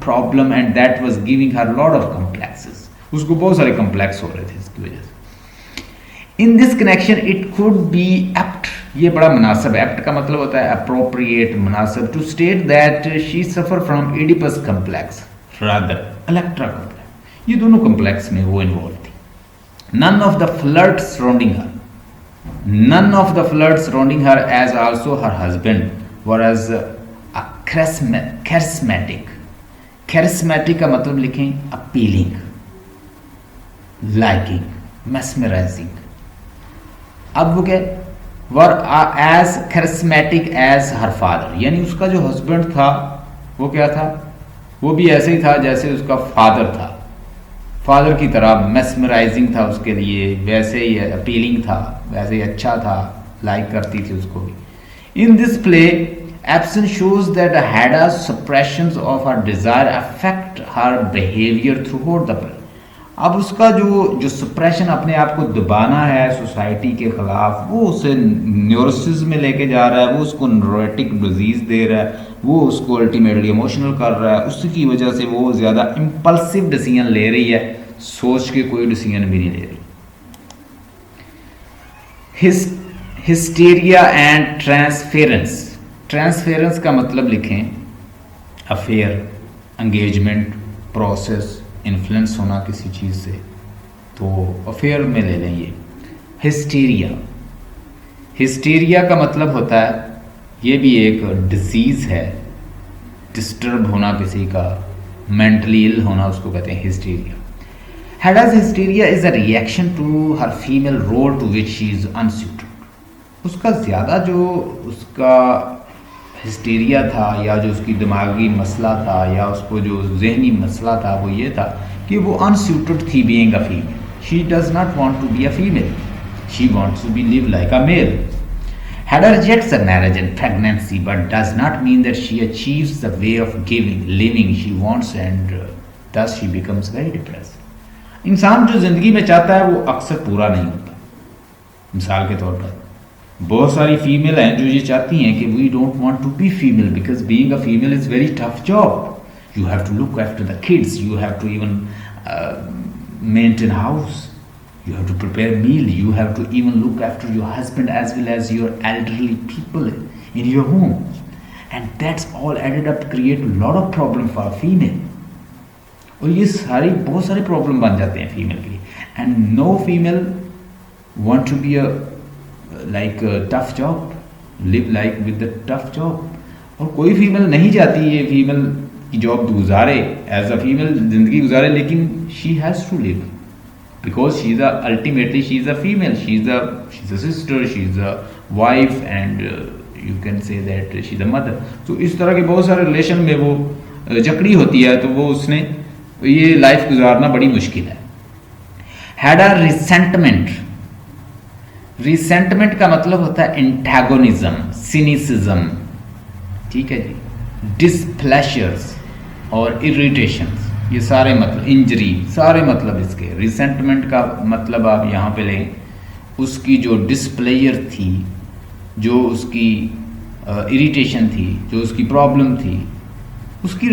problem and that was giving her lot of complexes, उसको बहुत सारे कॉम्प्लेक्स हो रहे थे इसकी वजह से। In this connection it could be apt, ये बड़ा मुनासिब, एप्ट का मतलब होता है अप्रोप्रिएट, मुनासिब, to state that she suffer from Oedipus complex rather Electra complex. ये दोनों कॉम्प्लेक्स में वो इन्वॉल्व थी। None of the flirts surrounding her as also her husband were as a charismatic का मतलब लिखें appealing, liking, mesmerizing। अब वो क्या were as charismatic as her father, यानी उसका जो husband था वो क्या था, वो भी ऐसे ही था जैसे उसका फादर था, फादर की तरह मेस्मराइजिंग था उसके लिए, वैसे ही अपीलिंग था, वैसे ही अच्छा था, लाइक करती थी उसको भी। In this play absent shows that Hedda's suppressions of her desire affect her behavior throughout the play। अब उसका जो सप्रेशन, अपने आप को दबाना है सोसाइटी के खिलाफ, वो उसे न्यूरोसिस में लेके जा रहा है, वो उसको न्यूरोटिक डिजीज दे रहा है, वो उसको अल्टीमेटली इमोशनल कर रहा है। उसकी वजह से वो ज़्यादा इम्पल्सिव डिसीजन ले रही है, सोच के कोई डिसीजन भी नहीं ले रही। Hysteria and transference. ट्रांसफेरेंस का मतलब लिखें अफेयर, एंगेजमेंट, प्रोसेस, इन्फ्लुएंस होना किसी चीज़ से, तो अफेयर में ले लें ये। हिस्टीरिया, हिस्टीरिया का मतलब होता है, ये भी एक डिजीज़ है, डिस्टर्ब होना किसी का, मेंटली इल होना, उसको कहते हैं hysteria. Hadda's hysteria is a reaction to her female role to which she is unsuited. उसका ज़्यादा जो उसका हिस्टीरिया था, या जो उसकी दिमागी मसला था, या उसको जो जहनी मसला था, वो ये था कि वो अनसूटेड थी being a female. She does not want to be a female, she wants to be live like a male. Hadda rejects a marriage and pregnancy but does not mean that she achieves the way of living she wants, and thus she becomes very depressed. इंसान जो ज़िंदगी में चाहता है वो अक्सर पूरा नहीं होता। मिसाल के तौर पर बहुत सारी फीमेल हैं जो ये चाहती हैं कि we don't want to be female because being a female is very tough job. You have to look after the kids, you have to even maintain house, you have to prepare meal, you have to even look after your husband as well as your elderly people in your home, and that's all added up to create a lot of problem for a female. और ये सारी बहुत सारे problem बन जाते हैं female के लिए. And no female want to be a like tough job, live like with the tough job. और कोई फीमेल नहीं चाहती ये फीमेल की जॉब गुजारे, एज अ फीमेल जिंदगी गुजारे, लेकिन she has to live because she's ultimately she's a female, she's a sister, she's a wife, and you can say that she's a mother. So इस तरह के बहुत सारे रिलेशन में वो जकड़ी होती है, तो वो उसने ये लाइफ गुजारना बड़ी मुश्किल है. Had a resentment. रिसेंटमेंट का मतलब होता है एंटागोनिज्म, सिनिसिज्म, ठीक है जी, डिसप्लेजर्स और इरिटेशंस, ये सारे मतलब, इंजरी, सारे मतलब इसके. रिसेंटमेंट का मतलब आप यहाँ पे लें उसकी जो डिस्प्लेयर थी, जो उसकी इरिटेशन थी, जो उसकी प्रॉब्लम थी, उसकी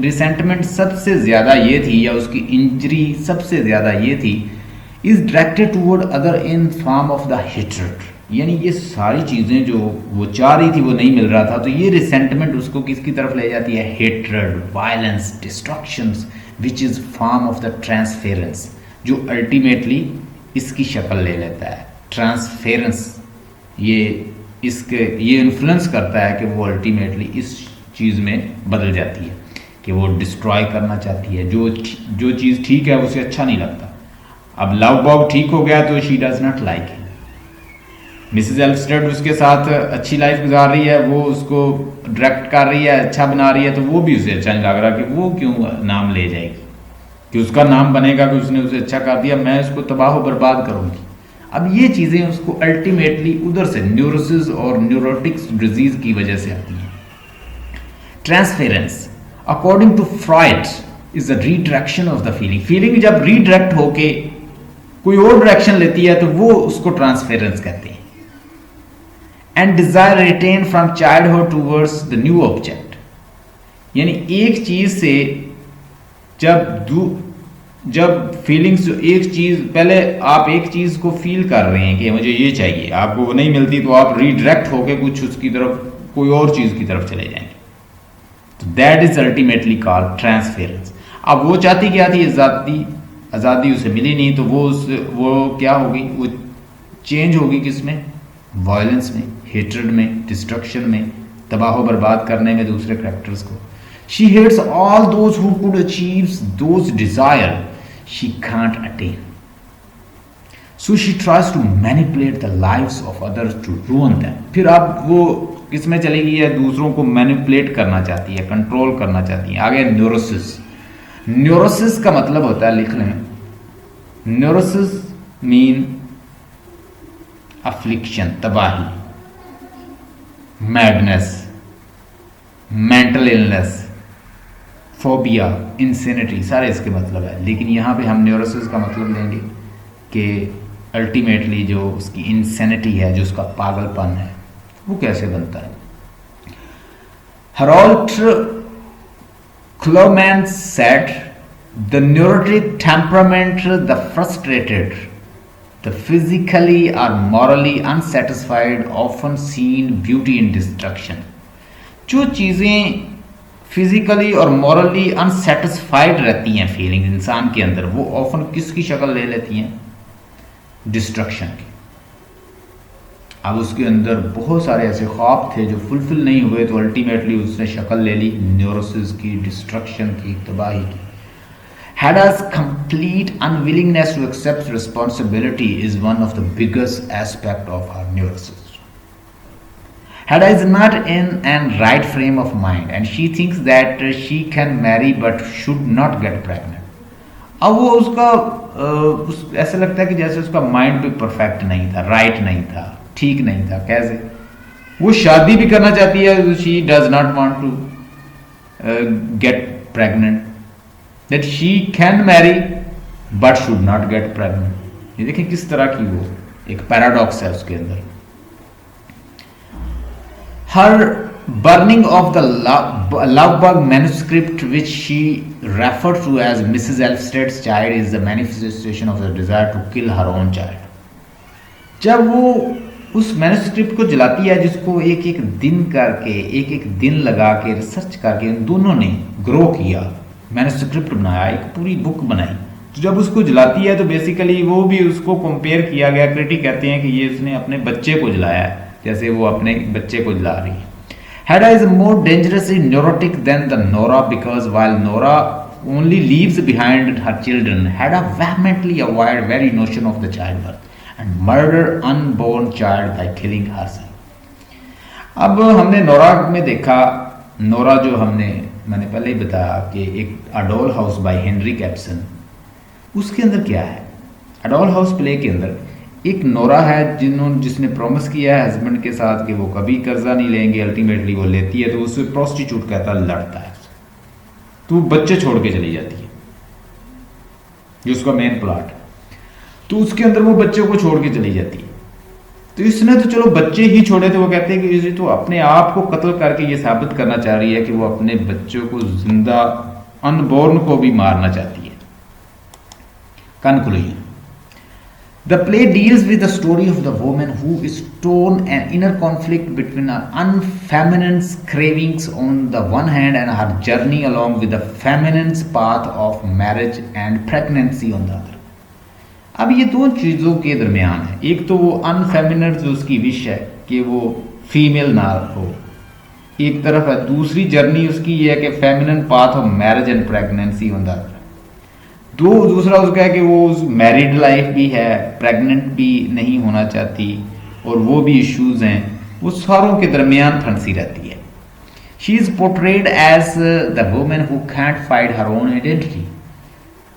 रिसेंटमेंट सबसे ज़्यादा ये थी, या उसकी इंजरी सबसे ज़्यादा ये थी, is directed toward other in form of the hatred. यानी ये सारी चीज़ें जो वो चाह रही थी वो नहीं मिल रहा था, तो ये रिसेंटमेंट उसको किसकी तरफ ले जाती है? Hatred, violence, destructions, which is form of the transference, जो अल्टीमेटली इसकी शक्ल ले लेता है. ट्रांसफेरेंस ये इन्फ्लुएंस करता है कि वो अल्टीमेटली इस चीज़ में बदल जाती है कि वो डिस्ट्रॉय करना चाहती है. जो चीज़ ठीक है उसे अच्छा नहीं लगता. अब लव बॉब ठीक हो गया तो she does not like it. Mrs Elvsted उसके साथ अच्छी लाइफ गुजार रही है, वो उसको डायरेक्ट कर रही है, अच्छा बना रही है, तो वो भी उसे अच्छा नहीं लग रहा कि वो क्यों नाम ले जाएगी, कि उसका नाम बनेगा कि उसने उसे अच्छा कर दिया, मैं उसको तबाह बर्बाद करूँगी. अब ये चीज़ें उसको अल्टीमेटली उधर से न्यूरोसिस और न्यूरोटिक्स डिजीज की वजह से आती हैं. Transference according to Freud is a redirection of the feeling. Feeling जब रीडायरेक्ट होके कोई और डायरेक्शन लेती है तो वो उसको ट्रांसफेरेंस कहते हैं. And desire retain from childhood towards the new object. यानी एक चीज से जब फीलिंग्स, एक चीज पहले आप एक चीज को फील कर रहे हैं कि मुझे ये चाहिए, आपको वो नहीं मिलती तो आप रीडायरेक्ट होके कुछ उसकी तरफ, कोई और चीज की तरफ चले जाएंगे. तो that is ultimately called transference. अब वो चाहती क्या थी? आज़ादी उसे मिली नहीं, तो वो क्या होगी? वो चेंज होगी किसमें? वायलेंस में, हेट्रेड में, डिस्ट्रक्शन में, तबाह बर्बाद करने में दूसरे कैरेक्टर्स को. She hates all those who could achieve those desire she can't attain. So she tries to manipulate the lives of others to ruin them. फिर अब वो किसमें चली गई है? दूसरों को मैनिपुलेट करना चाहती है, कंट्रोल करना चाहती है. आगे न्यूरोसिस. न्यूरोसिस का मतलब होता है, लिख लें, न्यूरोसिस मीन अफ्लिक्शन, तबाही, madness, mental illness, phobia, insanity, सारे इसके मतलब है, लेकिन यहाँ पे हम न्यूरोसिस का मतलब लेंगे कि अल्टीमेटली जो उसकी इंसेनिटी है, जो उसका पागलपन है, वो कैसे बनता है। Harold Clurman said the neurotic temperament, the frustrated, the physically or morally unsatisfied often seen beauty in destruction। जो चीज़ें फिजिकली और मॉरली अनसेटिस्फाइड रहती हैं फीलिंग इंसान के अंदर, वो ऑफन किसकी शक्ल ले लेती हैं? डिस्ट्रक्शन की। अब उसके अंदर बहुत सारे ऐसे ख्वाब थे जो फुलफिल नहीं हुए, तो अल्टीमेटली उसने शक्ल ले ली न्यूरोसिस की, डिस्ट्रक्शन की, तबाही की। Hada's complete unwillingness to accept responsibility is one of the biggest aspects of her neurosis. Hada is not in an right frame of mind and she thinks that she can marry but should not get pregnant. अब वो उसका ऐसा लगता है कि जैसे उसका mind भी परफेक्ट नहीं था, राइट नहीं था, ठीक नहीं था। कैसे? वो शादी भी करना चाहती है, she does not want to get pregnant, that she can marry but should not get pregnant। ये देखिए किस तरह की वो एक पैराडॉक्स है उसके अंदर। Her burning of the Lovebug manuscript, which she referred to as Mrs. Elfsted's child, is the manifestation of the desire to kill her own child। जब वो उस मैन्युस्क्रिप्ट को जलाती है, जिसको एक एक दिन करके, एक एक दिन लगा के रिसर्च करके इन दोनों ने ग्रो किया, मैन्युस्क्रिप्ट बनाया, एक पूरी बुक बनाई, तो जब उसको जलाती है तो बेसिकली वो भी उसको कंपेयर किया गया। क्रिटिक कहते हैं कि ये उसने अपने बच्चे को जलाया है, जैसे वो अपने बच्चे को जला रही है। Hada is more dangerously neurotic than the Nora because while Nora only leaves behind her children, Hada vehemently avoid very notion of the childbirth and murder unborn child by killing herself। अब हमने Nora में देखा, Nora जो मैंने पहले ही बताया कि एक अडोल हाउस बाय हेनरी कैप्सन, उसके अंदर क्या है? अडोल हाउस प्ले के अंदर एक नोरा है जिसने प्रॉमिस किया है हस्बैंड के साथ कि वो कभी कर्जा नहीं लेंगे, अल्टीमेटली वो लेती है, तो उससे प्रोस्टिट्यूट कहता है, लड़ता है, तो बच्चे छोड़ के चली जाती है, जो उसका मेन प्लॉट। तो उसके अंदर वो बच्चों को छोड़ के चली जाती है, तो इसने तो चलो बच्चे ही छोड़े, तो वो कहते हैं कि इसे तो अपने आप को कत्ल करके ये साबित करना चाह रही है कि वो अपने बच्चों को, जिंदा अनबोर्न को भी मारना चाहती है। Conclusion: The play deals with the story of the woman who is torn an inner conflict between her unfeminine cravings on the one hand and her journey along with the feminine path of marriage and pregnancy on the other। अब ये दो चीज़ों के दरमियान है, एक तो वो अनफेमिनर जो उसकी विश है कि वो फीमेल ना हो, एक तरफ है, दूसरी जर्नी उसकी ये है कि feminine path of marriage and pregnancy on the other. दूसरा उसका है कि वो मैरिड लाइफ भी है, प्रेग्नेंट भी नहीं होना चाहती, और वो भी इश्यूज हैं, वो सारों के दरमियान फंसी रहती है। She is portrayed as the woman who can't find her own identity.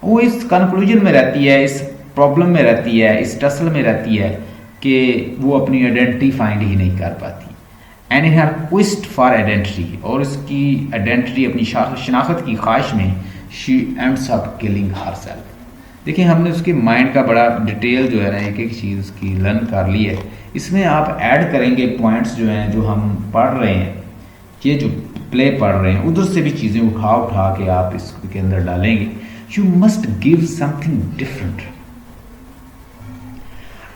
वो इस कंक्लूजन में रहती है, इस प्रॉब्लम में रहती है, इस टसल में रहती है कि वो अपनी आइडेंटिटी फाइंड ही नहीं कर पाती। And in her quest for identity, और इसकी आइडेंटिटी, अपनी शनाख्त की ख्वाहिश में, she ends up killing herself. देखिए हमने उसके माइंड का बड़ा डिटेल जो है ना, एक एक चीज़ उसकी लर्न कर ली है। इसमें आप ऐड करेंगे पॉइंट्स जो हैं, जो हम पढ़ रहे हैं, ये जो प्ले पढ़ रहे हैं, उधर से भी चीज़ें उठा के आप इसके अंदर डालेंगे। You must give something different.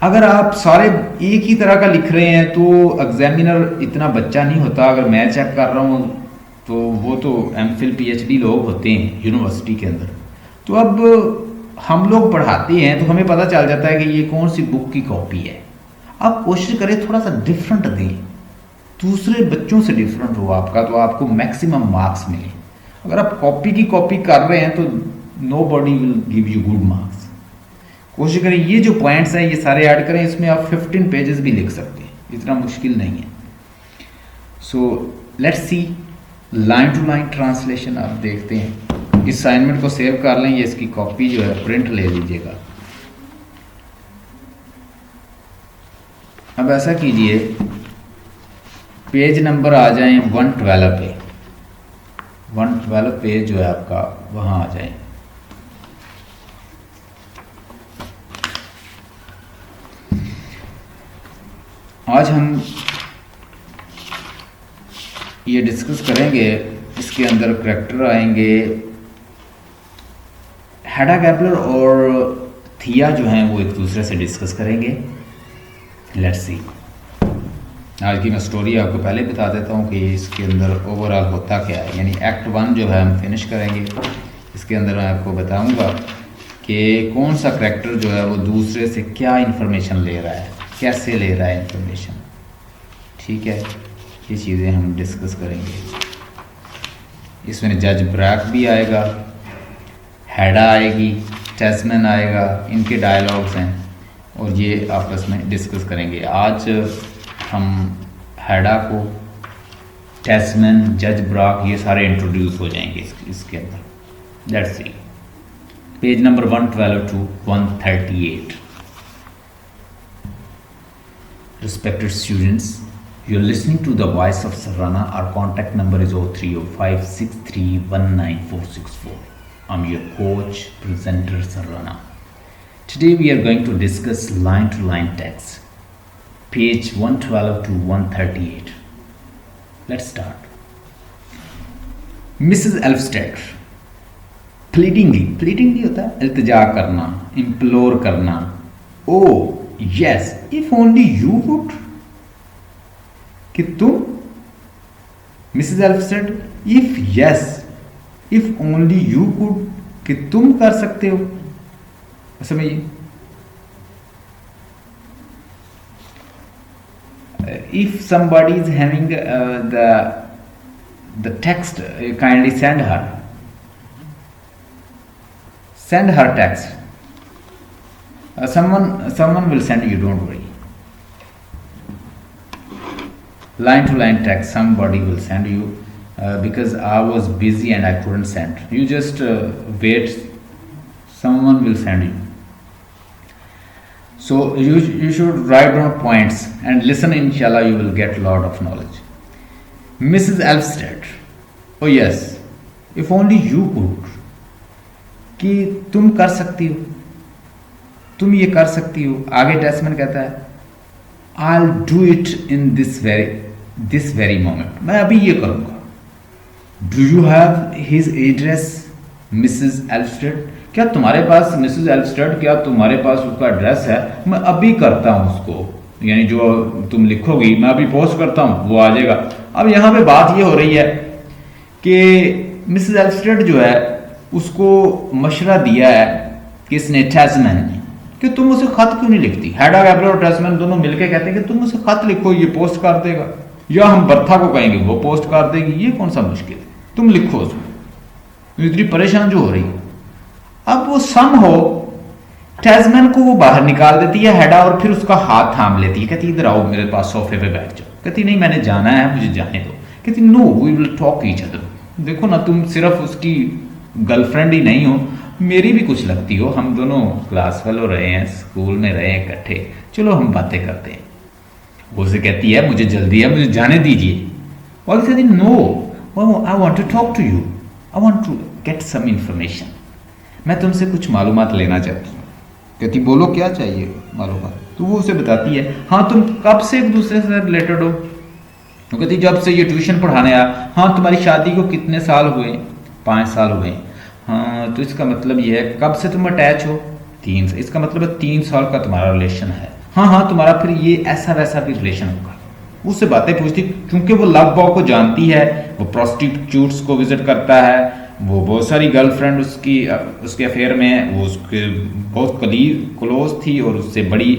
अगर आप सारे एक ही तरह का लिख रहे हैं तो एग्जामिनर इतना बच्चा नहीं होता। अगर मैं चेक कर रहा हूँ तो वो तो एमफिल पीएचडी लोग होते हैं यूनिवर्सिटी के अंदर। तो अब हम लोग पढ़ाते हैं तो हमें पता चल जाता है कि ये कौन सी बुक की कॉपी है। आप कोशिश करें थोड़ा सा डिफरेंट दें, दूसरे बच्चों से डिफरेंट हो आपका, तो आपको मैक्सिमम मार्क्स मिले। अगर आप कॉपी की कॉपी कर रहे हैं तो nobody will give you good marks. कोशिश करें ये जो पॉइंट्स हैं ये सारे ऐड करें। इसमें आप 15 पेजेस भी लिख सकते हैं, इतना मुश्किल नहीं है। So let's see line to line translation. आप देखते हैं, इस असाइनमेंट को सेव कर लें, ये इसकी कॉपी जो है प्रिंट ले लीजिएगा। अब ऐसा कीजिए, पेज नंबर आ जाएं 112 पे। 112 पेज जो है आपका वहाँ आ जाए। आज हम ये डिस्कस करेंगे, इसके अंदर करैक्टर आएंगे, हेडा कैपलर और थिया जो हैं वो एक दूसरे से डिस्कस करेंगे। Let's see. आज की मैं स्टोरी आपको पहले बता देता हूँ कि इसके अंदर ओवरऑल होता क्या है। यानी एक्ट 1 जो है हम फिनिश करेंगे, इसके अंदर मैं आपको बताऊँगा कि कौन सा करैक्टर जो है वो दूसरे से क्या इन्फॉर्मेशन ले रहा है, कैसे ले रहा है इन्फॉर्मेशन। ठीक है, ये चीज़ें हम डिस्कस करेंगे। इसमें जज ब्रैक भी आएगा, हेडा आएगी, टेस्मैन आएगा, इनके डायलॉग्स हैं और ये आपस में डिस्कस करेंगे। आज हम हेडा को, टेस्मैन, जज ब्रैक, ये सारे इंट्रोड्यूस हो जाएंगे इसके अंदर। Let's see, page number 112 to 138। Respected students, you are listening to the voice of Sarana. Our contact number is 030563194464. I'm your coach, presenter Sarana. Today we are going to discuss line-to-line text, page 112 to 138. Let's start. Mrs. Elfstead, pleadingly होता है इल्तिजा करना, implore करना. Oh, yes, if only you would. कि तुम, Mrs. Elfstead, if only you could, कि तुम कर सकते हो। समझिए, if somebody is having the text, kindly send her text. Someone will send you, don't worry. Line to line text, somebody will send you, because I was busy and I couldn't send. You just wait, someone will send you. So you should write down points and listen, inshallah you will get a lot of knowledge. Mrs. Elfstead, oh yes, if only you could, कि तुम कर सकती हो, तुम ये कर सकती हो। आगे टेस्टमैन कहता है I'll do it in this very moment, मैं अभी ये करूँगा। Do you have his address, Mrs. Elfstead? क्या तुम्हारे पास मिसेज एल्फस्टेड, क्या तुम्हारे पास उसका एड्रेस है? मैं अभी करता हूँ उसको, यानी जो तुम लिखोगी मैं अभी पोस्ट करता हूँ, वो आ जाएगा। अब यहाँ पे बात ये हो रही है कि मिसेज एल्फस्टेड जो है उसको मशवरा दिया है किसने, टेस्मैन ने, कि तुम उसे खत क्यों नहीं लिखती। हेडा कैपलर और टेस्मैन दोनों मिलकर कहते हैं कि तुम उसे खत लिखो, ये पोस्ट कर देगा, या हम बर्था को कहेंगे वो पोस्ट कर देगी, ये कौन सा मुश्किल है, तुम लिखो उसको। इतनी परेशान जो हो रही है। अब वो सम हो टेस्मैन को वो बाहर निकाल देती है हेडा, और फिर उसका हाथ थाम लेती है, कहती इधर आओ मेरे पास सोफे पे बैठ जाओ। कहती नहीं मैंने जाना है, मुझे जाने दो। कहती no, we will talk each other. देखो ना, तुम सिर्फ उसकी गर्लफ्रेंड ही नहीं हो, मेरी भी कुछ लगती हो, हम दोनों क्लास फेलो रहे हैं, स्कूल में रहे हैं इकट्ठे, चलो हम बातें करते हैं। वो उसे कहती है मुझे जल्दी है, मुझे जाने दीजिए। और कहती no, I want to talk to you, I want to get some information, मैं तुमसे कुछ मालूमात लेना चाहती हूँ। कहती बोलो क्या चाहिए मालूमात। तो वो उसे बताती है हाँ तुम कब से एक दूसरे से रिलेटेड हो। तो कहती जब से ये ट्यूशन पढ़ाने आया। हाँ तुम्हारी शादी को कितने साल हुए? 5 साल हुए। हाँ तो इसका मतलब ये है कब से तुम अटैच हो? 3 साल। इसका मतलब है 3 साल का तुम्हारा रिलेशन है। हाँ तुम्हारा फिर ये ऐसा वैसा भी रिलेशन होगा। उससे बातें पूछती, क्योंकि वो लव बॉय को जानती है, वो प्रोस्टिट्यूट्स को विजिट करता है, वो बहुत सारी गर्लफ्रेंड उसके अफेयर में है, वो उसके बहुत क्लोज थी और उससे बड़ी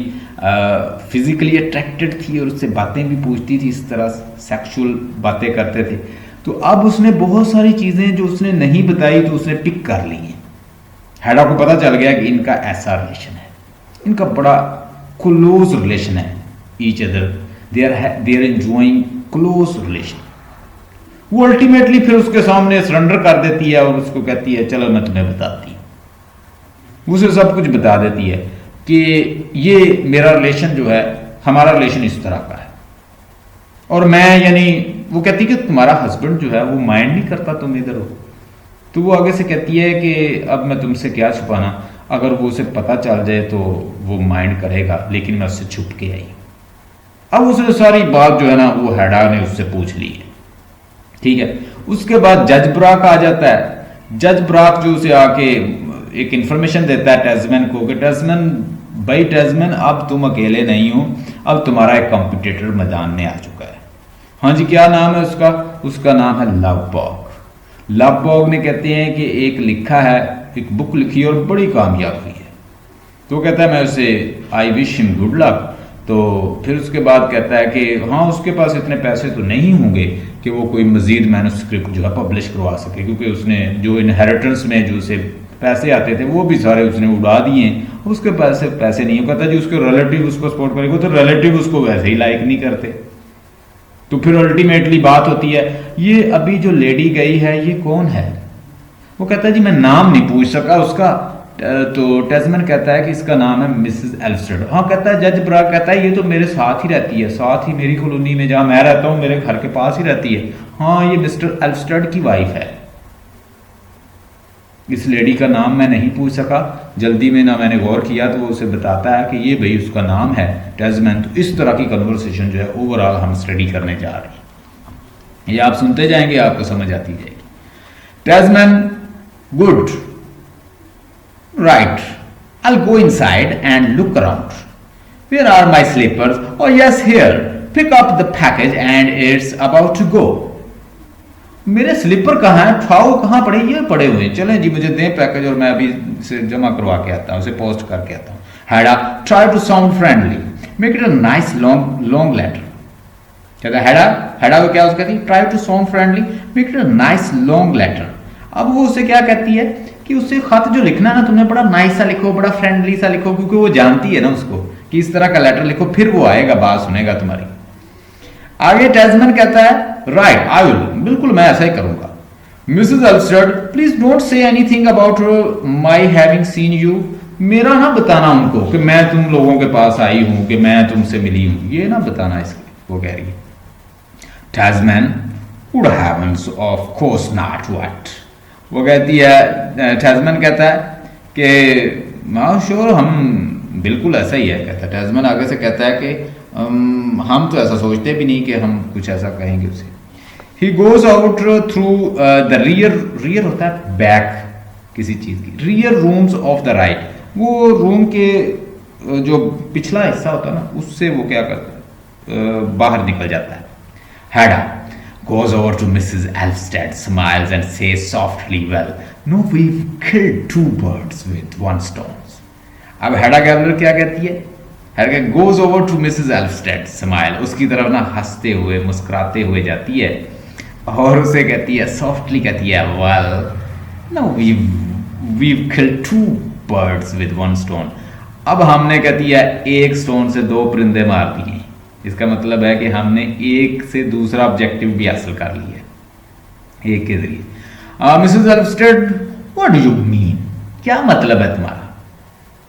फिजिकली अट्रैक्टेड थी और उससे बातें भी पूछती थी, इस तरह सेक्सुअल बातें करते थे। तो अब उसने बहुत सारी चीज़ें जो उसने नहीं बताई तो उसने पिक कर ली हैं। हेडा को पता चल गया कि इनका ऐसा रिलेशन है, इनका बड़ा क्लोज रिलेशन है, each other they are enjoying close relation. वो अल्टीमेटली फिर उसके सामने सरेंडर कर देती है और उसको कहती है चलो मैं तुम्हें बताती हूँ। उसे सब कुछ बता देती है कि ये मेरा रिलेशन जो है, हमारा रिलेशन इस तरह का है और मैं यानी वो कहती है कि तुम्हारा हस्बैंड जो है वो माइंड नहीं करता तुम इधर हो। तो वो आगे से कहती है कि अब मैं तुमसे क्या छुपाना, अगर वो उसे पता चल जाए तो वो माइंड करेगा, लेकिन मैं उससे छुप के आई। अब उसे सारी बात जो है ना वो हैडा ने उससे पूछ ली है, ठीक है। उसके बाद जज ब्राक आ जाता है। जज ब्राक जो उसे आके एक इंफॉर्मेशन देता है टेस्मैन को कि टेस्मैन भाई टेस्मैन अब तुम अकेले नहीं हो, अब तुम्हारा एक कॉम्पिटिटर मैदान में आ चुका है। हाँ जी, क्या नाम है उसका? उसका नाम है लवबॉग। लवबॉग ने कहते हैं कि एक लिखा है, एक बुक लिखी और बड़ी कामयाब हुई है। तो कहता है मैं उसे I wish him good luck. तो फिर उसके बाद कहता है कि हाँ उसके पास इतने पैसे तो नहीं होंगे कि वो कोई मजीद मैन्युस्क्रिप्ट जो है पब्लिश करवा सके, क्योंकि उसने जो इनहेरिटेंस में जो उसे पैसे आते थे वो भी सारे उसने उड़ा दिए, उसके पैसे नहीं हो। कहता जी उसके रिलेटिव उसको सपोर्ट करेंगे, तो रिलेटिव उसको वैसे ही लाइक नहीं करते। तो फिर अल्टीमेटली बात होती है, ये अभी जो लेडी गई है ये कौन है? वो कहता है जी मैं नाम नहीं पूछ सका उसका। तो टेस्मैन कहता है कि इसका नाम है मिसेस एल्स्टेड। हाँ कहता है, जज ब्राक कहता है ये तो मेरे साथ ही रहती है, साथ ही मेरी कॉलोनी में जहाँ मैं रहता हूँ मेरे घर के पास ही रहती है। हाँ ये मिस्टर एल्स्टेड की वाइफ है। इस लेडी का नाम मैं नहीं पूछ सका, जल्दी में ना मैंने गौर किया, तो वो उसे बताता है कि ये भाई उसका नाम है टेस्मैन। तो इस तरह की कन्वर्सेशन जो है ओवरऑल हम स्टडी करने जा रहे हैं। ये आप सुनते जाएंगे, आपको समझ आती जाएगी। Tesman good right, I'll go inside and look around. Where are my slippers? Oh yes, here. Pick up the package and it's about to go. मेरे स्लीपर कहाँ हैं? उठाओ, कहाँ पड़े? ये पड़े हुए हैं। चलें जी मुझे दें पैकेज और मैं अभी से जमा करवा के आता हूँ, उसे पोस्ट करके आता हूँ। Hedda try to sound friendly, make it a nice long letter. कहता है हैडा को क्या उसका कहती है? Try to sound friendly, make it a nice long letter. अब वो उसे क्या कहती है कि उससे खत जो लिखना है ना तुमने बड़ा नाइस सा लिखो, बड़ा फ्रेंडली सा लिखो, क्योंकि वो जानती है ना उसको कि इस तरह का लेटर लिखो, फिर वो आएगा, बात सुनेगा तुम्हारी। आगे टेस्मैन कहता है राइट आई विल, बिल्कुल मैं ऐसा ही करूंगा। Mrs Elvsted please don't say anything about my having seen you. मेरा ना बताना उनको कि मैं तुम लोगों के पास आई हूं, कि मैं तुमसे मिली हूं, ये ना बताना इसकी। वो कह रही है Tesman good heavens of course not what. वो कहती है, टेस्मैन कहता है कि हाँ श्योर हम बिल्कुल ऐसा ही है। कहता है टेस्मैन आगे से कहता है कि हम तो ऐसा सोचते भी नहीं कि हम कुछ ऐसा कहेंगे उसे। He goes out through the rear होता है बैक किसी चीज़ की, rear rooms of the right. वो रूम के जो पिछला हिस्सा होता है ना उससे वो क्या करता है, बाहर निकल जाता है। हैडा goes over to Mrs. Elfstead, smiles and says softly, well, no, we've killed 2 birds with 1 stone. अब हैडा गैबलर क्या कहती है? हैडा goes over to Mrs. Elfstead, smile, उसकी तरफ ना हंसते हुए मुस्कुराते हुए जाती है और उसे कहती है, सॉफ्टली कहती है, well, no, we've killed 2 birds with 1 stone. अब हमने कहती है एक स्टोन से 2 परिंदे मार दिए। इसका मतलब है कि हमने एक से दूसरा ऑब्जेक्टिव भी हासिल कर लिया एक के जरिए। Mrs Elvsted what do you mean, क्या मतलब है तुम्हारा?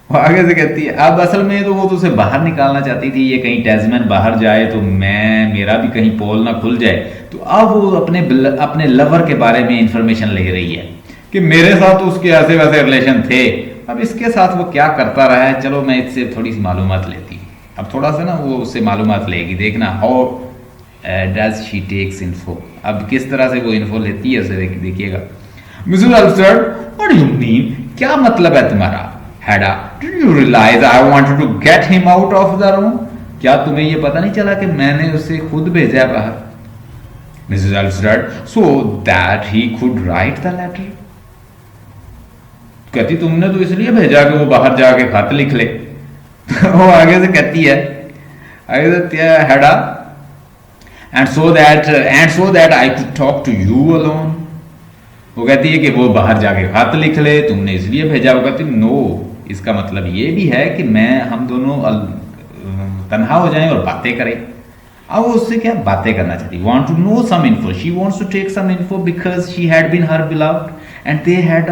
वो आगे से कहती है अब असल में तो वो तो उसे बाहर निकालना चाहती थी, ये कहीं टेस्मैन बाहर जाए तो मेरा भी कहीं पोल ना खुल जाए। तो अब वो अपने लवर के बारे में इंफॉर्मेशन ले रही है कि मेरे साथ तो उसके ऐसे वैसे रिलेशन थे, अब इसके साथ वो क्या करता रहा है, चलो मैं इससे थोड़ी सी मालूमात लेती। अब थोड़ा सा ना वो उससे मालूमात लेगी, देखना how does she takes info, अब किस तरह से वो इन्फो लेती है उसे देखिएगा। Mrs Elvsted what do you mean, क्या मतलब है तुम्हारा? Hedda did you realize I wanted to get him out of the room, क्या तुम्हें ये पता नहीं चला कि मैंने उसे खुद भेजा है बाहर? Mrs Elvsted so that he could write the letter, कहती तुमने तो इसलिए भेजा कि वो बाहर जाके खत लिख ले। वो आगे से कहती है Hedda and so that I could talk to you alone. वो कहती है कि वो बाहर जाके खत लिख ले, तुमने इसलिए भेजा। वो कहती नो, इसका मतलब ये भी है कि हम दोनों तन्हा हो जाएं और बातें करें। अब वो उससे क्या बातें करना चाहती, want to know some info, she wants to take some info because she had been her beloved and they had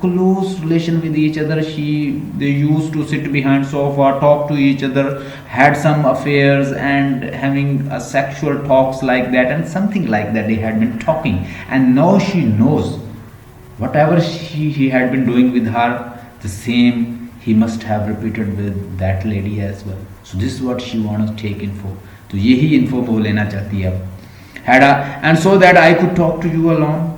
close relation with each other. They used to sit behind sofa, talk to each other, had some affairs and having a sexual talks like that, and something like that they had been talking. And now she knows whatever he had been doing with her, the same he must have repeated with that lady as well. So this is what she wants to take info. तो यही info वो लेना चाहती है अब. Hada, and so that I could talk to you alone.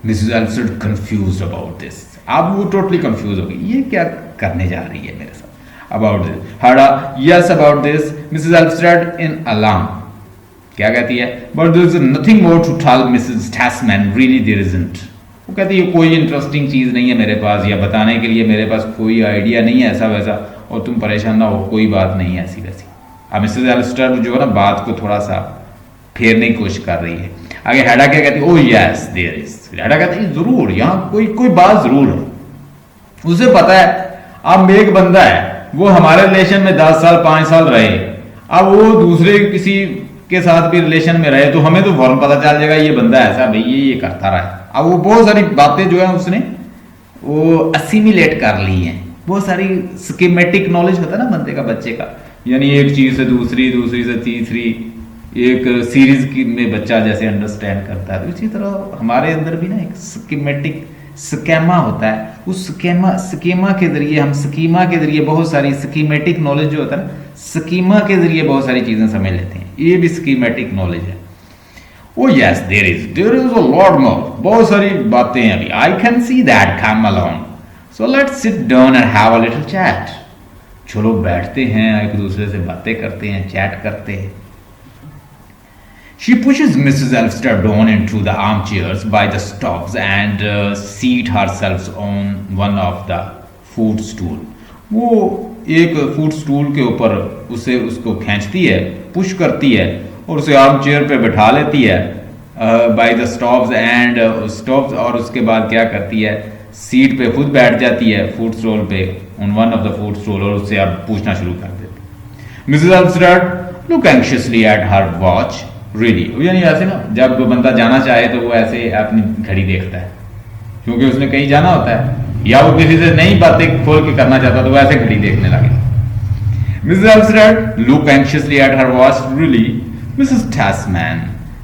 Mrs. Alfred confused about this. अब वो totally confused हो गई, ये क्या करने जा रही है मेरे साथ. About this. Hada, yes about this. Mrs. Alfred in alarm. क्या कहती है? But there is nothing more to tell Mrs. Tasman. Really there isn't. वो कहती है कोई इंटरेस्टिंग चीज़ नहीं है मेरे पास, या बताने के लिए मेरे पास कोई आइडिया नहीं है ऐसा वैसा, और तुम परेशान ना हो, कोई बात नहीं है ऐसी वैसी. अब मिसेज एल्स्टर जो है ना बात को थोड़ा सा फेरने की कोशिश कर रही है. आगे हेडा क्या कहती है? Oh yes there is. Hedda कहती है जरूर यहाँ कोई कोई बात जरूर है. उसे पता है अब एक बंदा है वो हमारे रिलेशन में 10 साल 5 साल रहे, अब वो दूसरे किसी के साथ भी रिलेशन में रहे तो हमें तो फौरन पता चल जाएगा ये बंदा ऐसा भाई ये करता रहा है. अब वो बहुत सारी बातें जो है उसने वो असिमिलेट कर ली हैं, बहुत सारी स्कीमेटिक नॉलेज होता है ना बंदे का, बच्चे का, यानी एक चीज से दूसरी, दूसरी से तीसरी, एक सीरीज की में बच्चा जैसे अंडरस्टैंड करता है, तो इसी तरह हमारे अंदर भी ना एक स्कीमेटिक स्केमा होता है. उस स्कीमा के जरिए हम स्कीमा के जरिए बहुत सारी स्कीमेटिक नॉलेज जो होता है ना, स्कीमा के जरिए बहुत सारी चीजें समझ लेते हैं. ये भी स्कीमेटिक नॉलेज है. Oh yes, there is a lot more. बहुत सारी बातें हैं अभी. I can see that. Come along. So let's sit down and have a little chat. चलो बैठते हैं, एक दूसरे से बातें करते हैं, चैट करते हैं. She pushes Mrs. Elfster down into the armchairs by the stoves and seat herself on one of the footstool. वो एक फूड स्टूल के ऊपर उसको खींचती है, पुश करती है और उसे आर्म चेयर पे बैठा लेती है by the stops and stops, और उसके बाद क्या करती है सीट पे खुद बैठ जाती है फूड स्टॉल पे on one of the food stall, और उससे अब पूछना शुरू कर देती. Mrs Elvsted look anxiously at her watch. Really यानी ऐसे ना जब बंदा जाना चाहे तो वो ऐसे अपनी घड़ी देखता है क्योंकि उसने कहीं जाना होता है, या वो किसी से नई बातें खोल के करना चाहता तो वो ऐसे घड़ी देखने लगे. Mrs Elvsted look anxiously at her watch. Really Mrs. Tasman,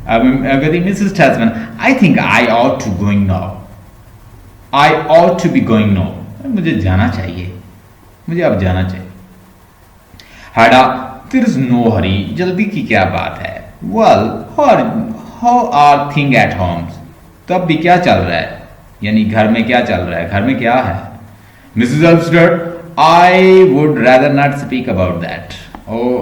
Mrs. Tasman, I think I ought to going now. I ought to be going now. मुझे जाना चाहिए, मुझे अब जाना चाहिए. Hada, there is no hurry. जल्दी की क्या बात है? Well, how are things at home? तब भी क्या चल रहा है? यानी घर में क्या चल रहा है? घर में क्या है? Mrs. Elfster, I would rather not speak about that. Oh,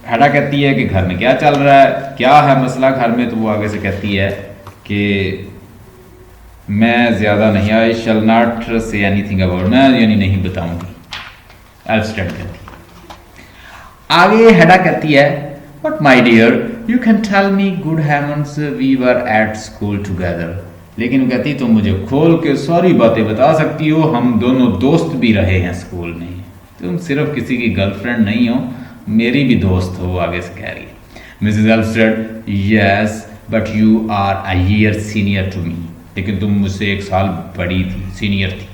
हेडा कहती है कि घर में क्या चल रहा है, क्या है मसला घर में, तो वो आगे से कहती है कि मैं ज़्यादा नहीं, I shall not say anything about, मैं यानी नहीं बताऊंगी. एल्फ्रेड कहती है. आगे हेडा कहती है but my dear you can tell me good heavens we were at school together. लेकिन वो कहती तुम मुझे खोल के सारी बातें बता सकती हो, हम दोनों दोस्त भी रहे हैं स्कूल में, तुम सिर्फ किसी की गर्लफ्रेंड नहीं हो, मेरी भी दोस्त हो. आगे से कह रही है. Mrs Elvsted yes but you are a year senior to me. लेकिन तुम मुझसे 1 साल बड़ी थी, सीनियर थी.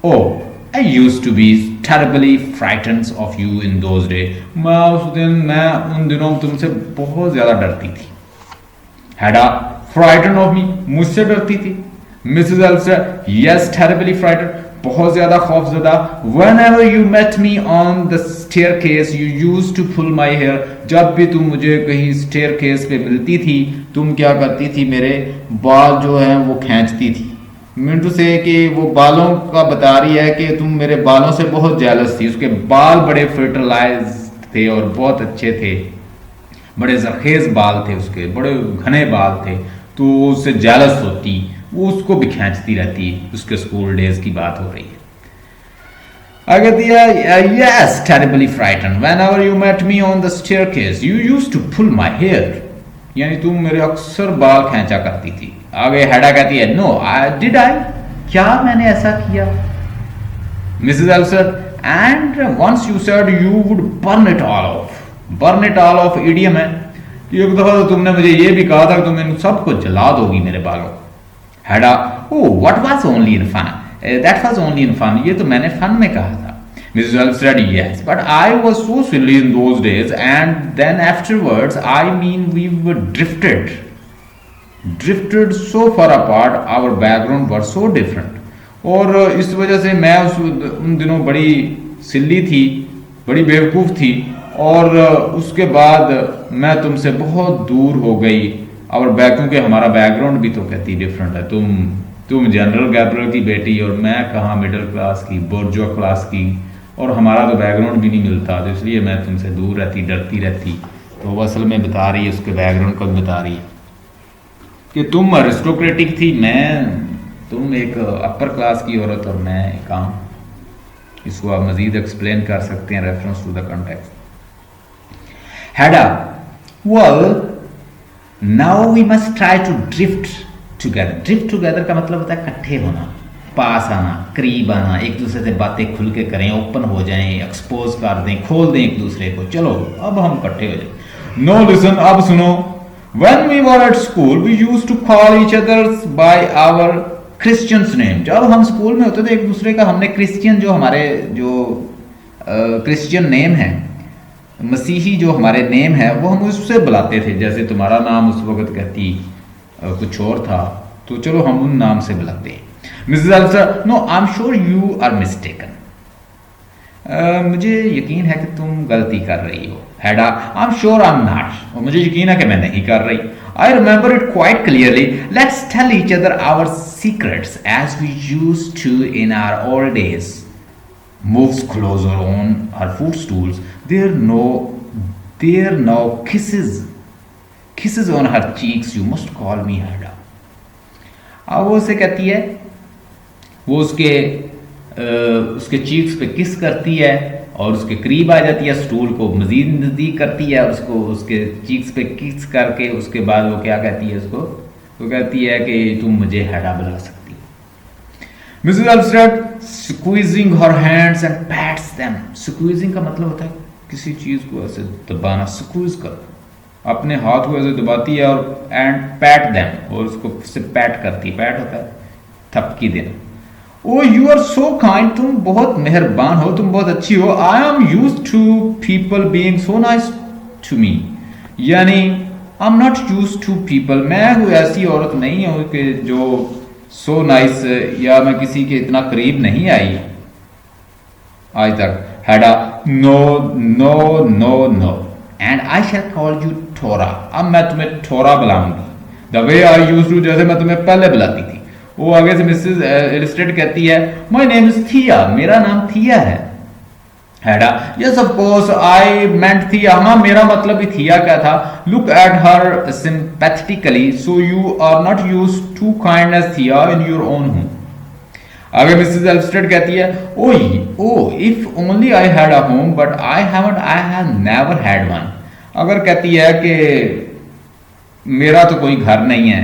Oh I used to be terribly frightened of you in those day. मैं उन दिनों तुमसे बहुत ज्यादा डरती थी. हैडा फ्राइटन ऑफ मी, मुझसे डरती थी. Mrs Elvsted yes terribly frighten, बहुत ज्यादा खौफजदा. Whenever you met me on the staircase, you used to pull my hair. जब भी तुम मुझे कहीं staircase पे मिलती थी, तुम क्या करती थी, मेरे बाल जो हैं वो खींचती थी. मिंटू से कि वो बालों का बता रही है कि तुम मेरे बालों से बहुत जेलस थी. उसके बाल बड़े फर्टिलाइज थे और बहुत अच्छे थे, बड़े जरखेज बाल थे, उसके बड़े घने बाल थे, तो उससे जेलस होती, वो उसको भी खींचती रहती. उसके स्कूल डेज की बात हो रही है. आगे दिया yes terribly frightened whenever you met me on the staircase you used to pull my hair. यानी तुम मेरे अक्सर बाल खींचा करती थी. आगे हेडा कहती है नो डिड आई, क्या मैंने ऐसा किया? Mrs Alfred and once you said you would burn it all off. Burn it all off idiom है. एक दफा तो तुमने मुझे ये भी कहा था कि तुम इन सबको जला दोगी मेरे बालों. Hada, oh, what was only in fun? That was only in fun, ये तो मैंने फन में कहा था। Mrs. Elmstead, yes, but I was so silly in those days, and then afterwards, I mean, we were drifted so far apart, our background were so different. और इस वजह से मैं उन दिनों बड़ी सिल्ली थी, बड़ी बेवकूफ़ थी, और उसके बाद मैं तुमसे बहुत दूर हो गई। और क्योंकि हमारा बैकग्राउंड भी तो कहती डिफरेंट है, तुम जनरल गैब्रियल की बेटी और मैं कहाँ मिडिल क्लास की, बोर्जो क्लास की, और हमारा तो बैकग्राउंड भी नहीं मिलता, तो इसलिए मैं तुमसे दूर रहती, डरती रहती। तो वो असल में बता रही है, उसके बैकग्राउंड को भी बता रही है कि तुम अरिस्टोक्रेटिक थी, तुम एक अपर क्लास की औरत और मैं एक आम। इसको आप मजीद एक्सप्लेन कर सकते हैं reference to the context. Hedda, well now we must try to drift together. Drift together का मतलब होता है इकट्ठे होना, पास आना, करीब आना, एक दूसरे से बातें खुल के करें, ओपन हो जाएं, एक्सपोज कर दें, खोल दें एक दूसरे को। चलो अब हम इकट्ठे हो जाए। नो लिसन, अब सुनो। When we were at school, we used to call each other by our Christian's name. जब हम स्कूल में होते थे एक दूसरे का हमने क्रिश्चियन जो हमारे जो क्रिश्चियन नेम है, मसीही जो हमारे नेम है, वो हम उससे बुलाते थे। जैसे तुम्हारा नाम उस वक्त कहती कुछ और था, तो चलो हम उन नाम से बुलाते हैं। Mrs Elvsted, no I am sure you are mistaken. मुझे यकीन है कि तुम गलती कर रही हो। Hedda, I am sure I am not. और मुझे यकीन है कि मैं नहीं कर रही। I remember it quite clearly. Let's tell each other our secrets as we used to in our old days. Moves closer on her footstools. There now kisses on her cheeks. You must call me Hada. अब वो उसे कहती है, वो उसके cheeks पे किस करती है और उसके करीब आ जाती है, स्टूल को मजीद नज़दीक करती है, उसको उसके चीक्स पे किस करके उसके बाद वो क्या कहती है उसको, वो कहती है कि तुम मुझे हैडा बुला सकती हो। Mrs. Elmstead squeezing her hands and pats them. Squeezing का मतलब होता है किसी चीज को ऐसे दबाना, squeeze कर, अपने हाथ को ऐसे दबाती है, और and pat them, और उसको से पैट करती है। पैट होता है थपकी देना। Oh, you are so kind. तुम बहुत मेहरबान हो, तुम बहुत अच्छी हो। I am used to people being so nice to me. यानी I'm not used to people. मैं कोई ऐसी औरत नहीं हूँ कि जो so nice, या मैं किसी के इतना करीब नहीं आई आज तक। Hedda, no no no no, and I shall call you Thora. अब मैं तुम्हें ठोरा बुलाऊंगी, the way I used to, जैसे मैं तुम्हें पहले बुलाती थी। वो आगे से मिसेस एलिस्टेड कहती है, माय नेम इज थिया, मेरा नाम थिया है। Hedda, yes of course I meant Thea, हाँ मेरा मतलब भी थिया क्या था। Look at her sympathetically, so you are not used to kindness Thea in your own home. आगे मिसेस एल्स्टेड कहती है, oh if only I had a home but I have never had one. अगर कहती है कि मेरा तो कोई घर नहीं है,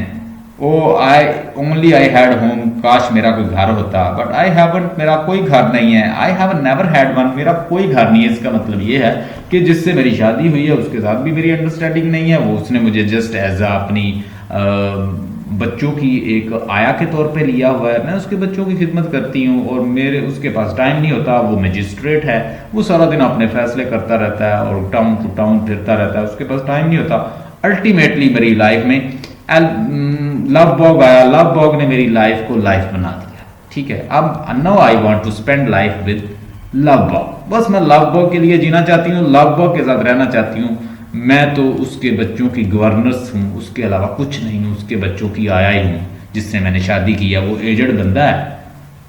ओनली आई हैड होम, काश मेरा कोई घर होता, बट आई हैवंट, मेरा कोई घर नहीं है। आई हैव नेवर हैड वन, मेरा कोई घर नहीं है। इसका मतलब ये है कि जिससे मेरी शादी हुई है उसके साथ भी मेरी अंडरस्टैंडिंग नहीं है। वो उसने मुझे जस्ट एज अपनी बच्चों की एक आया के तौर पे लिया हुआ है। मैं उसके बच्चों की खिदमत करती हूँ और मेरे उसके पास टाइम नहीं होता। वो मजिस्ट्रेट है, वो सारा दिन अपने फैसले करता रहता है और टाउन टू टाउन फिरता रहता है, उसके पास टाइम नहीं होता। अल्टीमेटली मेरी लाइफ में लव बॉग आया, लव बॉग ने मेरी लाइफ को लाइफ बना दिया। ठीक है, अब now I want to spend life with Lovborg. बस मैं लव बॉग के लिए जीना चाहती हूँ, लव बॉग के साथ रहना चाहती हूँ। मैं तो उसके बच्चों की गवर्नेंस हूँ, उसके अलावा कुछ नहीं हूँ। उसके बच्चों की आया ही हूँ जिससे मैंने शादी की है। वो एजेड बंदा है,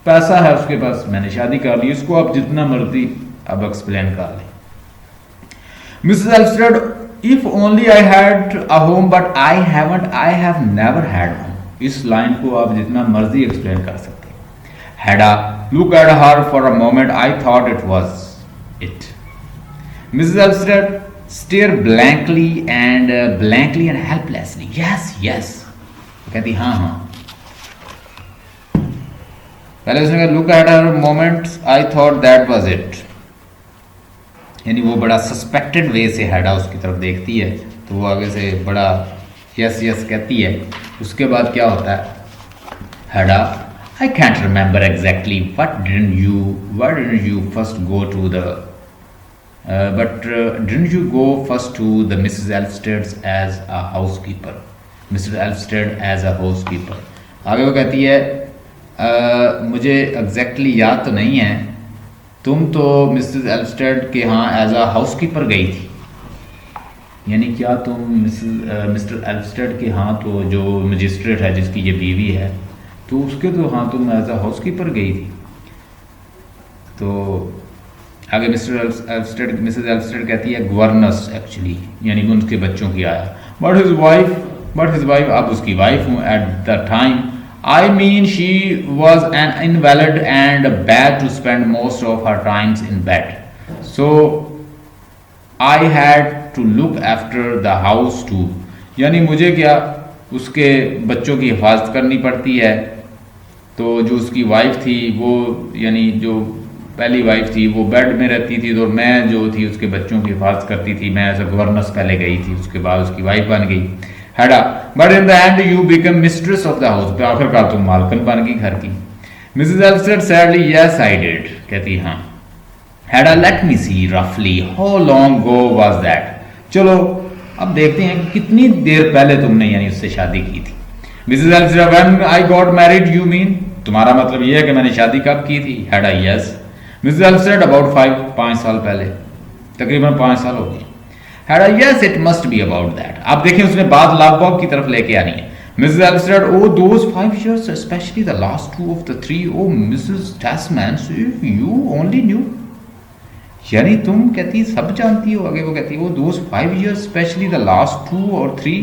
पैसा है उसके पास, मैंने शादी कर ली। इसको आप जितना मर्जी अब एक्सप्लेन कर लें। Mrs Elvsted, if only I had a home but I have never had home. इस लाइन को आप जितना मर्जी एक्सप्लेन कर सकते हैं। Hedda, look at her for a moment, I thought it was it. Mrs Elvsted, stare blankly and helplessly. Yes. कहती हाँ। पहले उसने कहा look at her moment, I thought that was it. यानी वो बड़ा सस्पेक्टेड वे से हैडा उसकी तरफ देखती है, तो वो आगे से बड़ा यस कहती है। उसके बाद क्या होता है, हैडा, I can't remember exactly why didn't you first go to the didn't you go first to the Mrs. Elfstead as a housekeeper? Mrs. Elfstead as a housekeeper. आगे वो कहती है मुझे एग्जैक्टली याद तो नहीं है, तुम तो मिसेस एल्फस्टेड के यहाँ एज अ हाउसकीपर गई थी। यानी क्या तुम मिस्टर एल्फस्टेड के यहाँ तो जो मजिस्ट्रेट है जिसकी ये बीवी है तो उसके तो हाँ तुम एज अ हाउसकीपर गई थी। तो आगे मिस्टर एल्फस्टेड मिसेस एल्फस्टेड कहती है गवर्नस एक्चुअली, यानी कि उनके बच्चों की आया। बट हिज वाइफ अब उसकी वाइफ हूँ at the time. I mean, she was an invalid and bad to spend most of her times in bed. So I had to look after the house too. यानी मुझे क्या उसके बच्चों की हिफाजत करनी पड़ती है। तो जो उसकी वाइफ थी वो यानी जो पहली वाइफ थी वो बेड में रहती थी, तो मैं जो थी उसके बच्चों की हिफाजत करती थी। मैं एज अ गवर्नेंस पहले गई थी, उसके बाद उसकी वाइफ बन गई। Hedda but in the end you become mistress of the house, आखिरकार तुम मालकन बन गई घर की। Mrs Elvsted sadly yes I did, कहती हाँ। हेडा लेट मी सी रफली how long go was that, चलो अब देखते हैं कि कितनी देर पहले तुमने यानी उससे शादी की थी। Mrs Elvsted when I got married you mean, तुम्हारा मतलब ये है कि मैंने शादी कब की थी? हेडा यस। मिसेस एल्फस्टेड अबाउट 5 साल पहले, तकरीबन 5 साल हो गए। Had I, yes, it must be about that. आप देखें उसने बात लॉकबॉक की तरफ लेके आनी है। Mrs. Elfstead, oh those 5 years, especially the last 2 of the 3, oh Mrs. Tasman, so if you only knew, यानी तुम कहती सब जानती हो। आगे वो कहती है oh those 5 years, especially the last 2 or 3,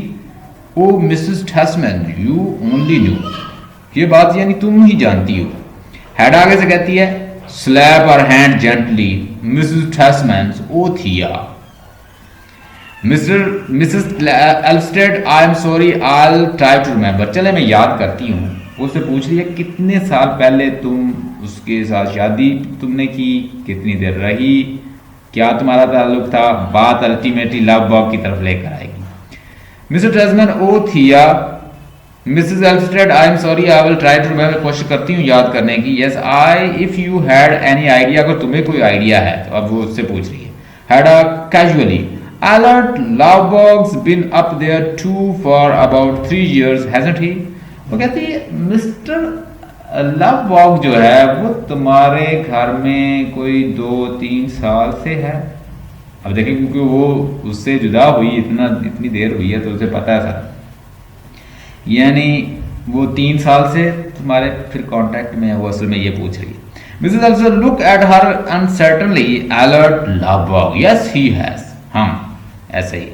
oh Mrs. Tasman, you only knew, ये बात यानी तुम ही जानती हो। Had आगे से कहती है slap her hand gently, Mrs. Tasman, oh Thea, Mrs Elvsted I am sorry I try to remember, चले मैं याद करती हूँ। उससे पूछ रही है कितने साल पहले तुम उसके साथ शादी तुमने की, कितनी देर रही, क्या तुम्हारा ताल्लुक था। बात अल्टीमेटली लव बॉग की तरफ लेकर आएगी। Mister Tesman oh Thea, Mrs Elvsted I am sorry I will try to remember, कोशिश करती हूँ याद करने की। Yes I if you had any idea, अगर तुम्हें कोई आइडिया है तो। अब वो उससे पूछ रही है had a casually Alert Lovebog's been up there too for about 3 years, hasn't he? वो कहती है मिस्टर लवबॉग जो है वो तुम्हारे घर में कोई 2-3 साल से है। अब देखिए क्योंकि वो उससे जुदा हुई इतनी देर हुई है तो उसे पता है सर, यानी वो 3 साल से तुम्हारे फिर कांटेक्ट में है। वो असल में ये पूछ रही है। Mrs Elvsted look at her uncertainly. Eilert Lovborg, yes he has, हम ऐसे ही।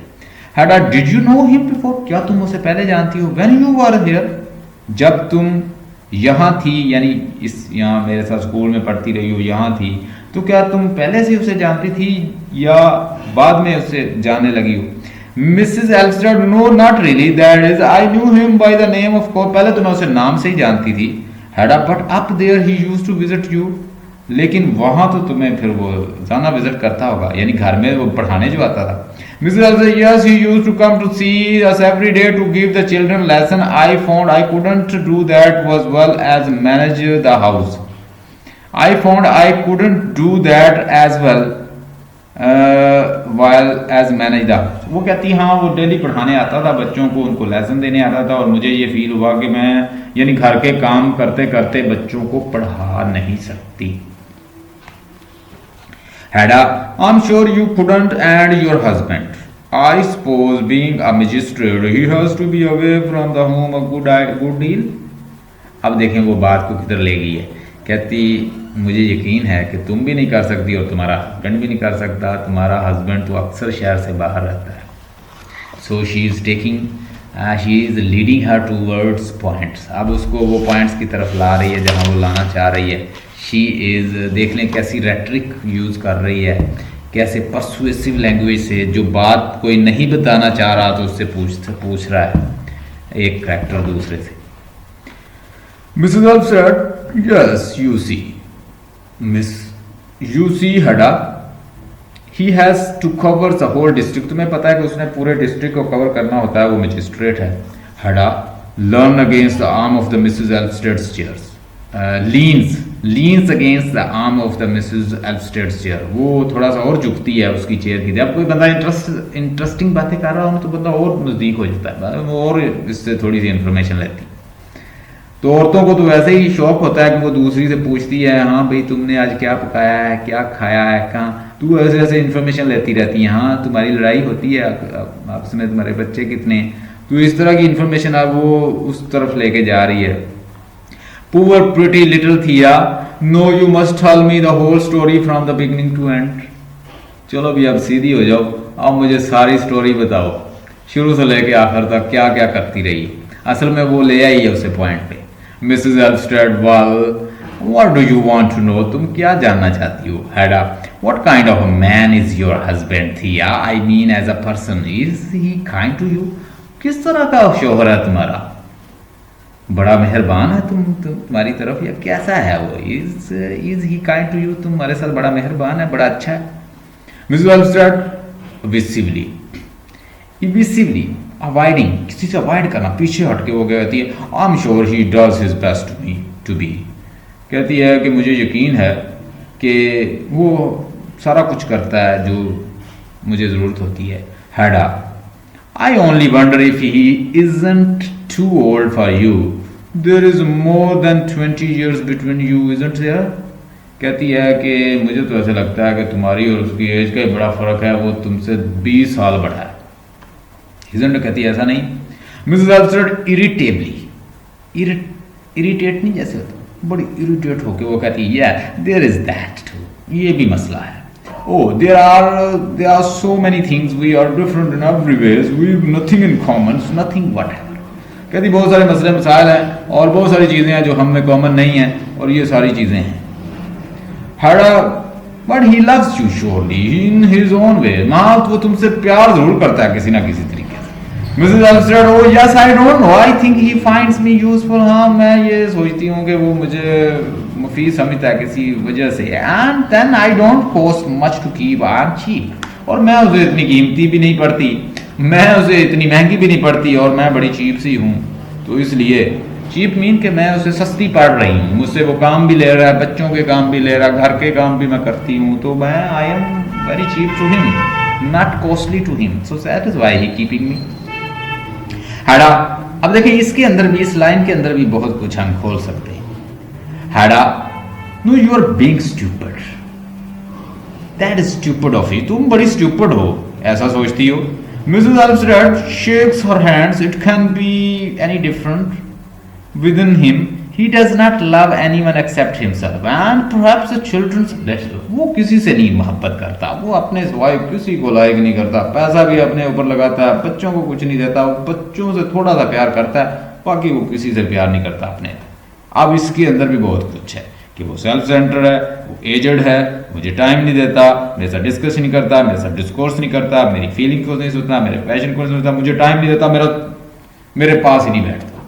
Hedda did you know him before, क्या तुम उसे पहले जानती हो? व्हेन यू वर हियर, जब तुम यहाँ थी, यानी इस यहाँ मेरे साथ स्कूल में पढ़ती रही हो, यहाँ थी, तो क्या तुम पहले से उसे जानती थी या बाद में उसे जानने लगी हो? Mrs Elvsted no not really, that is I knew him by the name of course, पहले तो मैं उसे नाम से ही जानती थी। Hedda but up there he used to visit you, लेकिन वहां तो तुम्हें फिर वो जाना विजिट करता होगा, यानी घर में वो पढ़ाने जो आता था। Mrs. Elsa, yes, he used to come to see us every day to give the children lesson. I found I couldn't do that as well as manage the house. I found I couldn't do that as well while as manage the house. वो कहती हाँ वो daily पढ़ाने आता था बच्चों को, उनको लेसन देने आता था, और मुझे ये फील हुआ कि मैं यानी घर के काम करते करते बच्चों को पढ़ा नहीं सकती। Hada, I'm sure you couldn't, and your husband. I suppose being a magistrate, he has to be away from the home a good deal. अब देखें वो बात को किधर ले गई है। कहती मुझे यकीन है कि तुम भी नहीं कर सकती और तुम्हारा हस्बैंड भी नहीं कर सकता, तुम्हारा हस्बैंड तो अक्सर शहर से बाहर रहता है। So she is leading her towards points. अब उसको वो पॉइंट्स की तरफ ला रही है जहाँ वो लाना चाह रही है। शी इज़, देख लें कैसी रेट्रिक यूज़ कर रही है, कैसे पर्सुएसिव लैंग्वेज से, जो बात कोई नहीं बताना चाह रहा तो उससे पूछ रहा है एक करैक्टर दूसरे से। Mrs Elvsted, yes you see, miss you see Hedda, he has to cover the whole district, तुम्हें पता है कि उसने पूरे डिस्ट्रिक्ट को कवर करना होता है, वो मजिस्ट्रेट है। Hedda learn against the arm of the Mrs Elvsted's chairs, leans against the arm of the Mrs Elvsted's chair. वो थोड़ा सा और झुकती है उसकी चेयर की। जब कोई बंदा इंटरेस्टिंग बातें कर रहा हो तो बंदा और नज़दीक हो जाता है, वो और इससे थोड़ी सी इन्फॉर्मेशन लेती है। तो औरतों को तो वैसे ही शौक होता है कि वो दूसरी से पूछती है, हाँ भाई तुमने आज क्या पकाया है, क्या खाया है, कहाँ, तू ऐसे ऐसे इन्फॉर्मेशन लेती रहती है। हाँ तुम्हारी लड़ाई होती है आपस में, तुम्हारे बच्चे कितने, तो इस तरह की इन्फॉर्मेशन अब वो उस तरफ लेके जा रही है। Poor pretty little Thea, no you must tell me the whole story from the beginning to end। चलो भी अब सीधी हो जाओ, अब मुझे सारी स्टोरी बताओ शुरू से लेके आखिर तक क्या क्या करती रही। असल में वो ले आई है उसे पॉइंट पे। Mrs Elvsted, well what do you want to know, तुम क्या जानना चाहती हो। Hedda, what kind of a man is your husband Thea, I mean as a person, is he kind to you, किस तरह का शौहर है तुम्हारा, बड़ा मेहरबान है तुम्हारी तरफ, या कैसा है वो, is he kind to you, तुम्हारे साथ बड़ा मेहरबान है, बड़ा अच्छा है। मिसेस एल्स्टेड इविसिवली अवॉइडिंग, किसी से अवॉइड करना, पीछे हट के वो कहती है, I am sure he does his best to be, कहती है कि मुझे यकीन है कि वो सारा कुछ करता है जो मुझे ज़रूरत होती है। Hedda, I only wonder if he isn't too old for you, there is more than 20 years between you, isn't there? कहती है कि मुझे तो ऐसा लगता है कि तुम्हारी और उसकी एज का ही बड़ा फर्क है, वो तुमसे 20 साल बड़ा है। isn't कहती है ऐसा नहीं। मिसेस एल्स्टेड इरिटेट नहीं जैसे होता, बड़ी इरिटेट होके वो कहती है, yeah there is that too, ये भी मसला है। Oh, there are so many things, we are different in every ways, we have nothing in common, nothing whatever। कहती बहुत सारे मसले मसाइल हैं और बहुत सारी चीज़ें हैं जो हम में कॉमन नहीं हैं, और ये सारी चीज़ें हैं। Hedda, but he loves you surely in his own way, हाँ वो तुमसे प्यार जरूर करता है किसी ना किसी तरीके से। Mrs Elvsted, oh yes I don't know, I think he finds me useful, हाँ मैं ये सोचती हूँ कि वो मुझे मुफीद समझता है किसी वजह से। And then I don't cost much to keep, I am cheap, और मैं उसे इतनी कीमती भी नहीं पड़ती, मैं उसे इतनी महंगी भी नहीं पड़ती, और मैं बड़ी चीप सी हूँ, तो इसलिए चीप मीन कि मैं उसे सस्ती पड़ रही हूँ, मुझसे वो काम भी ले रहा है, बच्चों के काम भी ले रहा है, घर के काम भी मैं करती हूँ, तो मैं I am very cheap to him, not costly to him, so that is why he keeping me. Hedda, अब देखिए इसके अंदर भी, इस लाइन के अंदर भी बहुत कुछ हम खोल सकते हैं। Hedda, no you are being stupid, that is stupid of you, तुम बड़ी स्टूपिड हो, ऐसा सोचती हो। Mrs. Alfred shakes her hands. It can be any different within him. He does not love anyone except himself and perhaps the children's little. वो किसी से नहीं मोहब्बत करता, वो अपने सिवाय किसी को लायक नहीं करता, पैसा भी अपने ऊपर लगाता है, बच्चों को कुछ नहीं देता, वो बच्चों से थोड़ा सा प्यार करता है, बाकी वो किसी से प्यार नहीं करता अपने। अब इसके अंदर भी बहुत कुछ है कि वो सेल्फ सेंटर है, वो एजड है, मुझे टाइम नहीं देता, मेरे साथ डिस्कस नहीं करता, मेरे साथ डिस्कोर्स नहीं करता, मेरी फीलिंग को नहीं सोचता, मेरे पैशन को नहीं सोचता, मुझे टाइम नहीं देता, मेरे पास ही नहीं बैठता,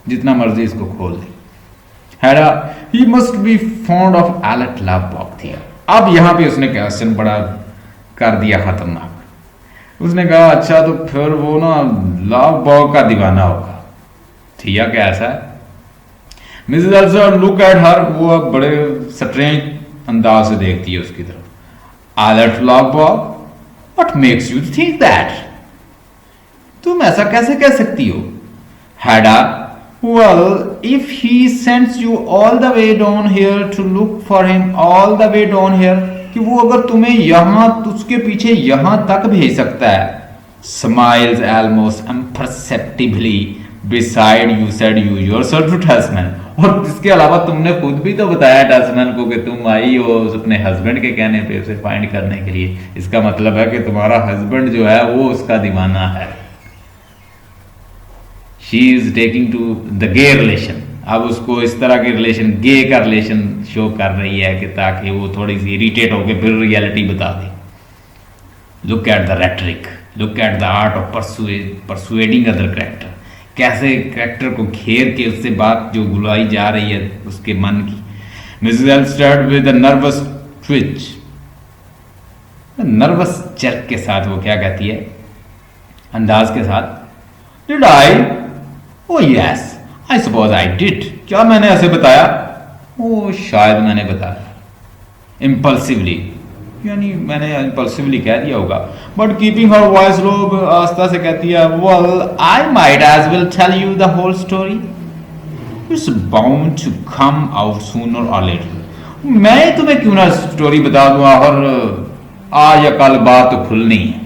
जितना मर्जी इसको खोल दे। Hedda, he must be fond of Eilert Lovborg Thea. अब यहाँ पे उसने क्वेश्चन बड़ा कर दिया खतरनाक। उसने कहा अच्छा तो फिर वो ना लव बॉक का दीवाना होगा। थिया क्या ऐसा है? मिसेस एल्स्टेड लुक एट हर, वो अब बड़े स्ट्रेंज अंदाज से देखती है उसकी तरफ। Eilert Lovborg, what makes you think that, तुम ऐसा कैसे कह सकती हो? हैडा, well if he sends you all the way down here to look for him, all the way down here, कि वो अगर तुम्हें यहां उसके पीछे यहां तक भेज सकता है। smiles almost imperceptibly beside you said you yourself to Tasman, और इसके अलावा तुमने खुद भी तो बताया टैसमैन को कि तुम आई हो अपने हस्बैंड के कहने पे उसे फाइंड करने के लिए। इसका मतलब है कि तुम्हारा हस्बैंड जो है वो उसका दीवाना है। She is taking to the gay relation, अब उसको इस तरह के रिलेशन, गे का रिलेशन शो कर रही है कि ताकि वो थोड़ी सी इरिटेट होकर फिर रियलिटी बता दे। Look at the rhetoric, look at the art of persuading other character, कैसे कैरेक्टर को घेर के उससे बात जो बुलाई जा रही है उसके मन की। Mrs Elvsted with nervous twitch, nervous jerk के साथ वो क्या कहती है, अंदाज के साथ, did I, oh yes I suppose I did, क्या मैंने ऐसे बताया? वो शायद मैंने बताया इम्पल्सिवली, यानी मैंने इम्पल्सिवली कह दिया होगा। But keeping her voice low, Aastha से कहती है, well I might as well tell you the whole story, it's bound to come out sooner और लेटर। मैं तुम्हें क्यों ना स्टोरी बता दूंगा, और आज या कल बात तो खुलनी है।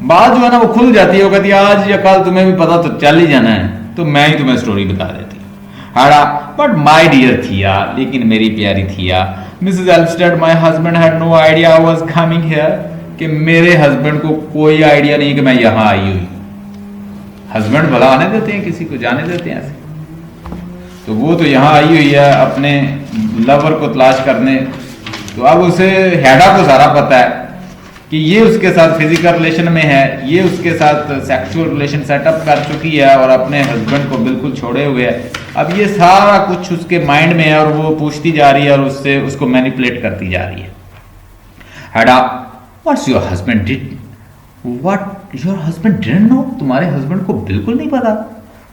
बात जो है ना वो खुल जाती है, वो कहती है आज या कल तुम्हें भी पता तो चल ही जाना है, तो मैं ही तुम्हें स्टोरी बता देती हूँ। हड़ा, बट माई डियर थिया, लेकिन मेरी प्यारी Thea, Mrs Elvsted, my husband had no idea I was coming here, कि मेरे हस्बैंड को कोई आइडिया नहीं कि मैं यहाँ आई हुई। हस्बैंड भला आने देते हैं किसी को, जाने देते हैं ऐसे? तो वो तो यहाँ आई हुई है अपने लवर को तलाश करने। तो अब उसे हेडा को सारा पता है कि ये उसके साथ फिजिकल रिलेशन में है, ये उसके साथ सेक्सुअल रिलेशन सेटअप कर चुकी है और अपने हस्बैंड को बिल्कुल छोड़े हुए है। अब ये सारा कुछ उसके माइंड में है और वो पूछती जा रही है और उससे उसको मैनिपुलेट करती जा रही है। Hedda, what's your husband did, what your husband didn't know, तुम्हारे हस्बैंड को बिल्कुल नहीं पता।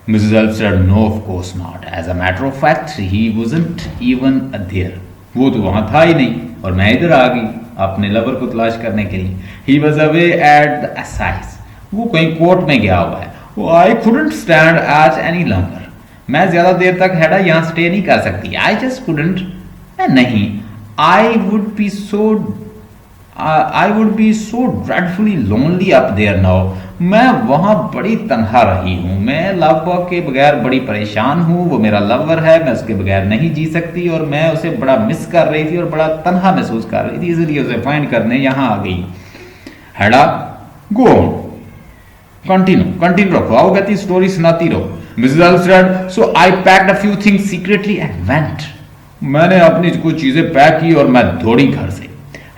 Mrs Elvsted, no of course not, as a matter of fact he wasn't even there, वो तो वहां था ही नहीं और मैं इधर आ गई अपने लवर को तलाश करने के लिए। He was away at the assizes, वो कहीं कोर्ट में गया हुआ है। वो I couldn't stand as any longer, मैं ज्यादा देर तक हेडा यहाँ स्टे नहीं कर सकती। आई जस्ट कुडंट, मैं नहीं। I would be so dreadfully lonely up there now, मैं वहां बड़ी तन्हा रही हूं, मैं लव के बगैर बड़ी परेशान हूं। वो मेरा लवर है, मैं उसके बगैर नहीं जी सकती और मैं उसे बड़ा मिस कर रही थी और बड़ा तन्हा महसूस कर रही थी, इसलिए उसे फाइंड करने यहां आ गई। हेडा, गो ऑन, कंटिन्यू रखो, आओ कहती स्टोरी सुनाती रहो। Mrs Elvsted, so I packed a few things secretly and went, मैंने अपनी कुछ चीजें पैक की और मैं दौड़ी घर से।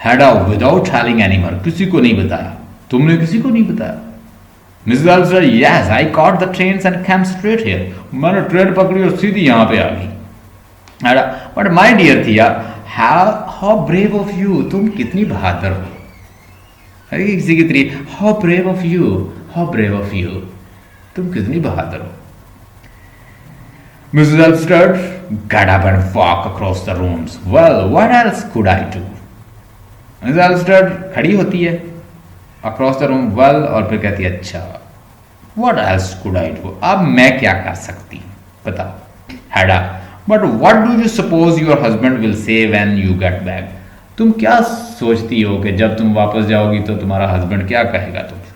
हेडा, विदाउट टेलिंग एनीवन, किसी को नहीं बताया, तुमने किसी को नहीं बताया? Mrs Elvsted, yes I caught the trains and came straight here, मैंने ट्रेन पकड़ी और सीधी यहां पे आ गई। Hedda, but my dear Thea, how brave of you, तुम कितनी बहादुर हो। किसी की तरी, how brave of you, how brave of you, तुम कितनी बहादुर हो। Mrs. Elmstead got up and walked across the rooms. Well, what else could I do? Mrs. Elmstead खड़ी होती है across the room. Well, और फिर कहती है अच्छा, what else could I do? अब मैं क्या कर सकती हूँ बताओ। Hada, but what do you suppose your husband will say when you get back? तुम क्या सोचती हो कि जब तुम वापस जाओगी तो तुम्हारा हस्बैंड क्या कहेगा तुम?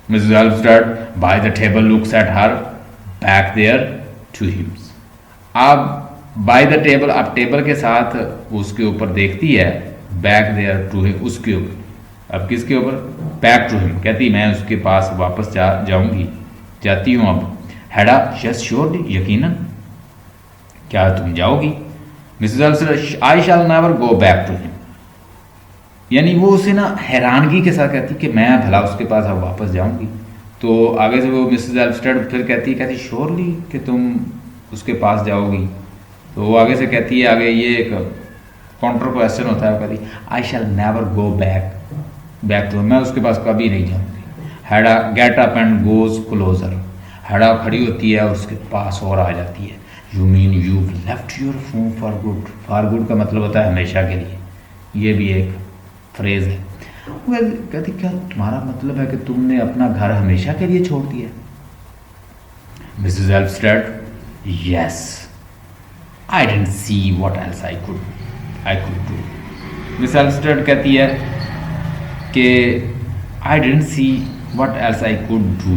Mrs. Elmstead by the table looks at her back there to him. अब बाय द टेबल, अब टेबल के साथ उसके ऊपर देखती है, बैक देयर टू हिम, उसके ऊपर। अब किसके ऊपर? बैक टू हिम, कहती मैं उसके पास वापस जाऊंगी, जाती हूँ अब। हेडा, यस श्योरली, यकीनन, क्या तुम जाओगी? Mrs Elvsted, I shall never go back to him, यानी वो उसे ना हैरानगी के साथ कहती कि मैं भला उसके पास अब वापस जाऊंगी। तो आगे से वो मिसेस एल्स्टेड फिर कहती श्योरली कि तुम उसके पास जाओगी। तो वो आगे से कहती है, आगे ये एक काउंटर क्वेश्चन होता है, वो कहती I shall never go back to, मैं उसके पास कभी नहीं जाऊंगी। Hedda get up and goes closer, Hedda खड़ी होती है और उसके पास और आ जाती है। You mean you left your home for good, for good का मतलब होता है हमेशा के लिए, ये भी एक फ्रेज है। वो कहती क्या तुम्हारा मतलब है कि तुमने अपना घर हमेशा के लिए छोड़ दिया? Mrs Elvsted, yes, I didn't see what else I could do. Miss Elvsted कहती है कि I didn't see what else I could do,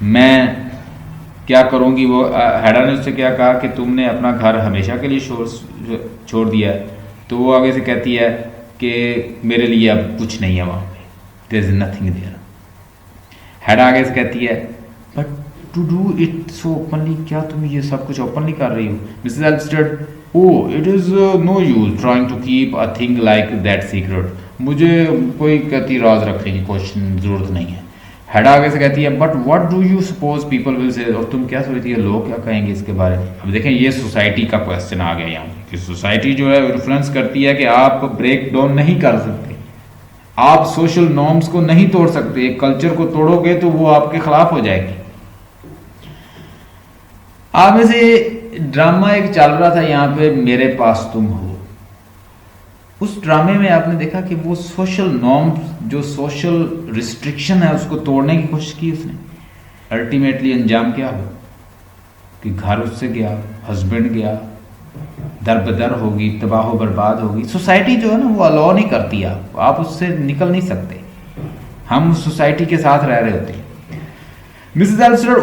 मैं क्या करूँगी। वो हेडा ने उससे क्या कहा कि तुमने अपना घर हमेशा के लिए छोड़ दिया है। तो वो आगे से कहती है कि मेरे लिए अब कुछ नहीं है वहाँ पे, there is nothing there। हेडा आगे से कहती है but to do it so openly, क्या तुम ये सब कुछ ओपनली कर रही हो? Mrs Elvsted, oh it is no use trying to keep a thing like that secret, मुझे कोई कहती राज रखने की कोई ज़रूरत नहीं है। हेडा आगे से कहती है but what do you suppose people will say, और तुम क्या सोचती है लोग क्या कहेंगे इसके बारे में? अब देखें ये सोसाइटी का क्वेश्चन आ गया यहाँ कि सोसाइटी जो है इन्फ्लुएंस करती है कि आप ब्रेक डाउन नहीं कर सकते, आप सोशल नॉर्म्स को नहीं तोड़ सकते, एक कल्चर को तोड़ोगे तो वो आपके खिलाफ हो जाएगी। आप में से ड्रामा एक चल रहा था यहाँ पे, मेरे पास तुम हो। उस ड्रामे में आपने देखा कि वो सोशल नॉर्म्स, जो सोशल रिस्ट्रिक्शन है, उसको तोड़ने की कोशिश की उसने। अल्टीमेटली अंजाम क्या हुआ कि घर उससे गया, हस्बैंड गया, दर बदर होगी, तबाह बर्बाद होगी। सोसाइटी जो है ना वो अलाउ नहीं करती, आप उससे निकल नहीं सकते। हम उस सोसाइटी के साथ रह रहे होते हैं। Mrs Elvsted,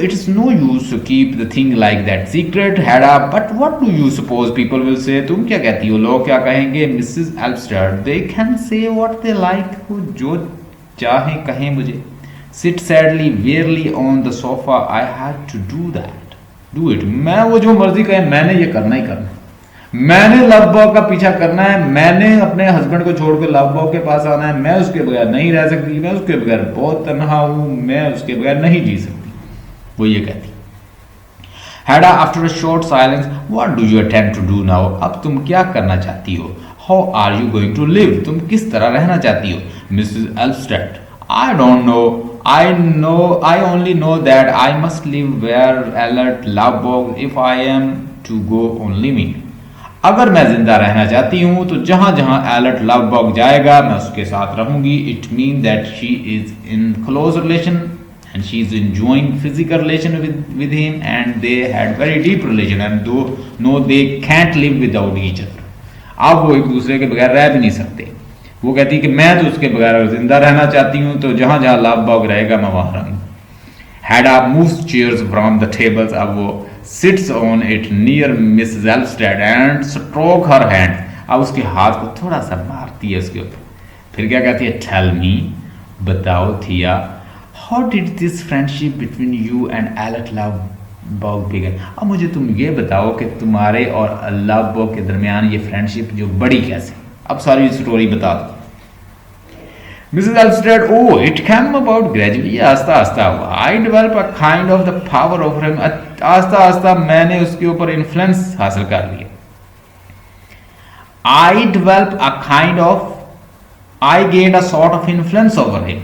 it is no use to keep the thing like that secret, Hedda, but what do you suppose people will say? तुम क्या कहती हो, लोग क्या कहेंगे? Mrs. Alvstad, they can say what they like, वो जो चाहे कहें मुझे। Sit sadly, wearily on the sofa, I had to do that. Do it. मैं वो जो मर्जी कहें, मैंने ये करना ही करना, मैंने लव बॉय का पीछा करना है, मैंने अपने हस्बैंड को छोड़ के लव बॉय के पास आना है, मैं उसके बगैर नहीं रह सकती, मैं उसके बगैर बहुत तन्हा हूं, मैं उसके बगैर नहीं जी सकती, वो ये कहती। Hedda, after a short silence, what do you attempt to do now? अब तुम क्या करना चाहती हो? How are you going to live? तुम किस तरह रहना चाहती हो? Mrs. Elmstead, I don't know. I only know that I must live where Alert Lovebog if I am to go only me. अगर मैं जिंदा रहना चाहती हूँ तो जहां जहां एलर्ट लवबॉग जाएगा मैं उसके साथ रहूंगी. It mean that she is in close relation and she is enjoying physical relation with him, and they had very deep relation, and no they can't live without each other. अब वो एक दूसरे के बगैर रह भी नहीं सकते. वो कहती है कि मैं तो उसके बगैर जिंदा रहना चाहती हूँ, तो जहां जहां लवबॉग रहेगा मैं वहां रहूंगी. Hedda moves chairs from the tables. अब वो sits on it near Mrs. Elmstead and stroke her hand. अब उसके हाथ को थोड़ा सा मारती है उसके ऊपर. फिर क्या कहती है? Tell me, बताओ थिया, how did this friendship between you and Alert Lovebog begin? अब मुझे तुम ये बताओ कि तुम्हारे और लवबॉग के दरमियान ये फ्रेंडशिप जो बड़ी कैसे? अब सारी स्टोरी बता दो. Mrs. Elmstead, oh, it came about gradually. आस्ता आस्ता हुआ. I developed a kind of the power over him. आस्ता आस्ता मैंने उसके ऊपर इन्फ्लुएंस हासिल कर लिया. I developed a kind of, I gained a sort of influence over him.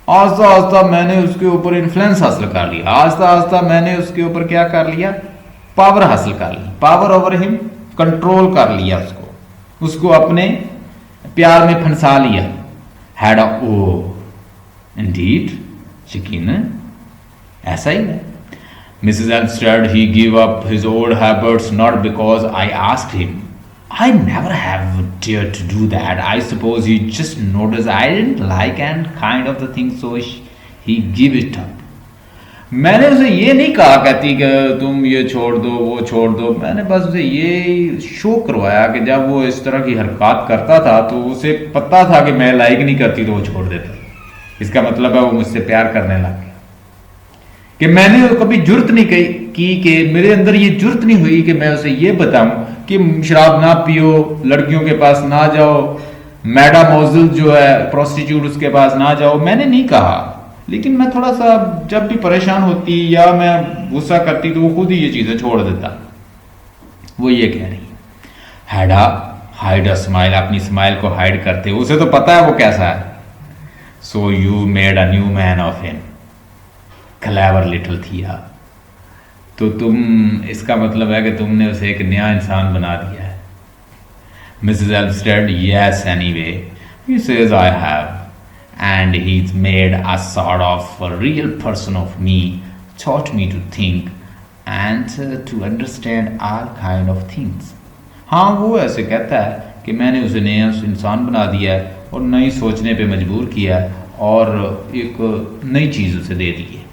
आस्ता आस्ता मैंने उसके ऊपर इन्फ्लुएंस हासिल कर लिया. आस्ता आस्ता मैंने उसके ऊपर क्या कर लिया? पावर हासिल कर ली. पावर ओवर हिम, कंट्रोल कर लिया उसको अपने प्यार में फंसा लिया. Hedda, oh, indeed, यकीन ऐसा ही है. Mrs. Elmstead, he gave up his old habits not because I asked him. I never have dared to do that. I suppose he just noticed I didn't like and kind of the thing, so he gave it up. मैंने उसे ये नहीं कहा कहती कि तुम ये छोड़ दो वो छोड़ दो. मैंने बस उसे ये शो करवाया कि जब वो इस तरह की हरकत करता था तो उसे पता था कि मैं लाइक नहीं करती तो वो छोड़ देता. इसका मतलब है वो मुझसे प्यार करने लग गया. कि मैंने कभी जुर्त नहीं की कि मेरे अंदर ये जुर्त नहीं हुई कि मैं उसे ये बताऊं कि शराब ना पियो, लड़कियों के पास ना जाओ, मैडामोजिल जो है प्रोस्टिट्यूट उसके पास ना जाओ. मैंने नहीं कहा, लेकिन मैं थोड़ा सा जब भी परेशान होती या मैं गुस्सा करती तो वो खुद ही ये चीजें छोड़ देता. वो ये कह रही है. Hedda हाइड अ स्माइल, अपनी स्माइल को हाइड करते. उसे तो पता है वो कैसा है. So you made a new man of him. Clever little थिया. तो तुम, इसका मतलब है कि तुमने उसे एक नया इंसान बना दिया है. Mrs. Elmstead, yes, anyway, he says I have. And he's made a sort of a real person of me, taught me to think and to understand all kind of things. हाँ, वो ऐसे कहता है कि मैंने उसे नया इंसान बना दिया है और नई सोचने पे मजबूर किया है और एक नई चीज़ उसे दे दी है.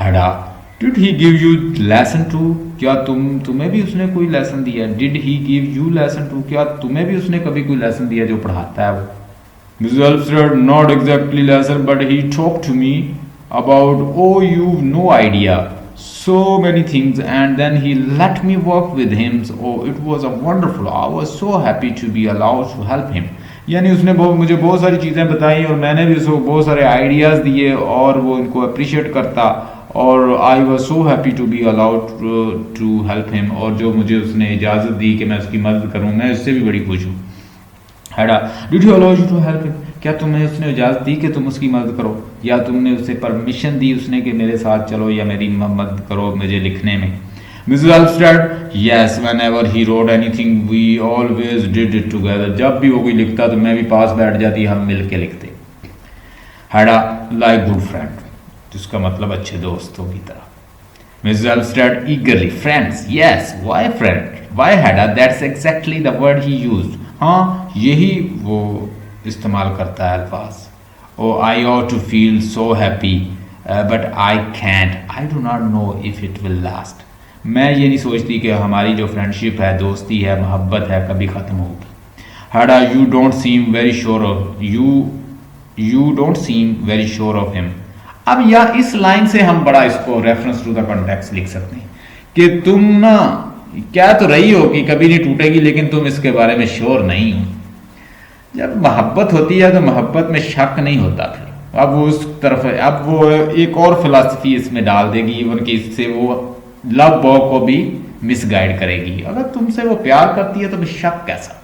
Hedda, did he give you lesson too? क्या तुम्हें भी उसने कोई लेसन दिया? Did he give you lesson too? क्या तुम्हें भी उसने कभी कोई लेसन दिया जो पढ़ाता है वो? Mrs. Elmstead, not exactly lesson, but he talked to me about, oh, you've no idea, so many things, and then he let me work with him. Oh, it was a wonderful. I was so happy to be allowed to help him. यानी उसने मुझे बहुत सारी चीज़ें बताई और मैंने भी उसको बहुत सारे आइडियाज़ दिए और वो इनको अप्रिशिएट करता और I was so happy to be allowed to help him. और जो मुझे उसने इजाज़त दी कि मैं उसकी मदद करूँ, मैं उससे भी बड़ी खुश हूँ. Hedda, did he allow you to help him? क्या तुम्हें उसने इजाज़त दी कि तुम उसकी मदद करो, या तुमने उसे परमिशन दी उसने कि मेरे साथ चलो या मेरी मदद करो मुझे लिखने में? Mrs Alfred, yes, whenever he wrote anything we always did it together. जब भी वो कोई लिखता तो मैं भी पास बैठ जाती, हम मिल के लिखते। हैडा, लाइक गुड फ्रेंड, जिसका मतलब अच्छे दोस्तों की तरह। Mrs Alfred eagerly, friends, yes, why friend, why Hedda, that's exactly the word he used. हाँ, यही वो इस्तेमाल करता है अल्फाज। Oh I ought to feel so happy but I can't, I do not know if it will last. मैं ये नहीं सोचती कि हमारी जो फ्रेंडशिप है, दोस्ती है, मोहब्बत है, कभी ख़त्म होगी। Hedda, you don't seem very sure of you don't seem very sure of him. अब या इस लाइन से हम बड़ा इसको रेफरेंस टू द कॉन्टेक्स्ट लिख सकते हैं कि तुम ना क्या तो रही हो कि कभी नहीं टूटेगी, लेकिन तुम इसके बारे में श्योर नहीं हो। जब मोहब्बत होती है तो मोहब्बत में शक नहीं होता। फिर अब वो उस तरफ, अब वो एक और फिलॉसफी इसमें डाल देगी, इवन कि इससे वो लव बॉय को भी मिसगाइड करेगी। अगर तुमसे वो प्यार करती है तो भी शक कैसा?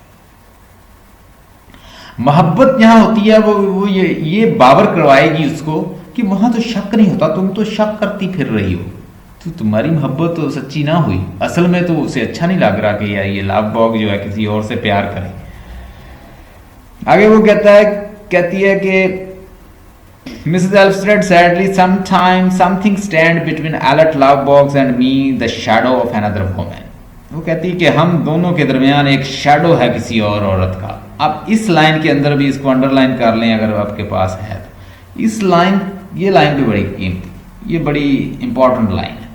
मोहब्बत यहां होती है वो ये बावर करवाएगी उसको कि वहां तो शक नहीं होता, तुम तो शक करती फिर रही हो, तो तुम्हारी मोहब्बत तो सच्ची ना हुई। असल में तो उसे अच्छा नहीं लग रहा कि यार ये लव बॉय जो है किसी और से प्यार करे। आगे वो कहती है कि Mrs. Alfred sadly sometimes something stand between alert love box and me, the shadow of another woman. वो कहती है कि हम दोनों के दरमियान एक शैडो है किसी और औरत का। अब इस लाइन के अंदर भी इसको अंडरलाइन कर लें अगर आपके पास है तो। ये लाइन भी बड़ी कीमती, ये बड़ी इंपॉर्टेंट लाइन है।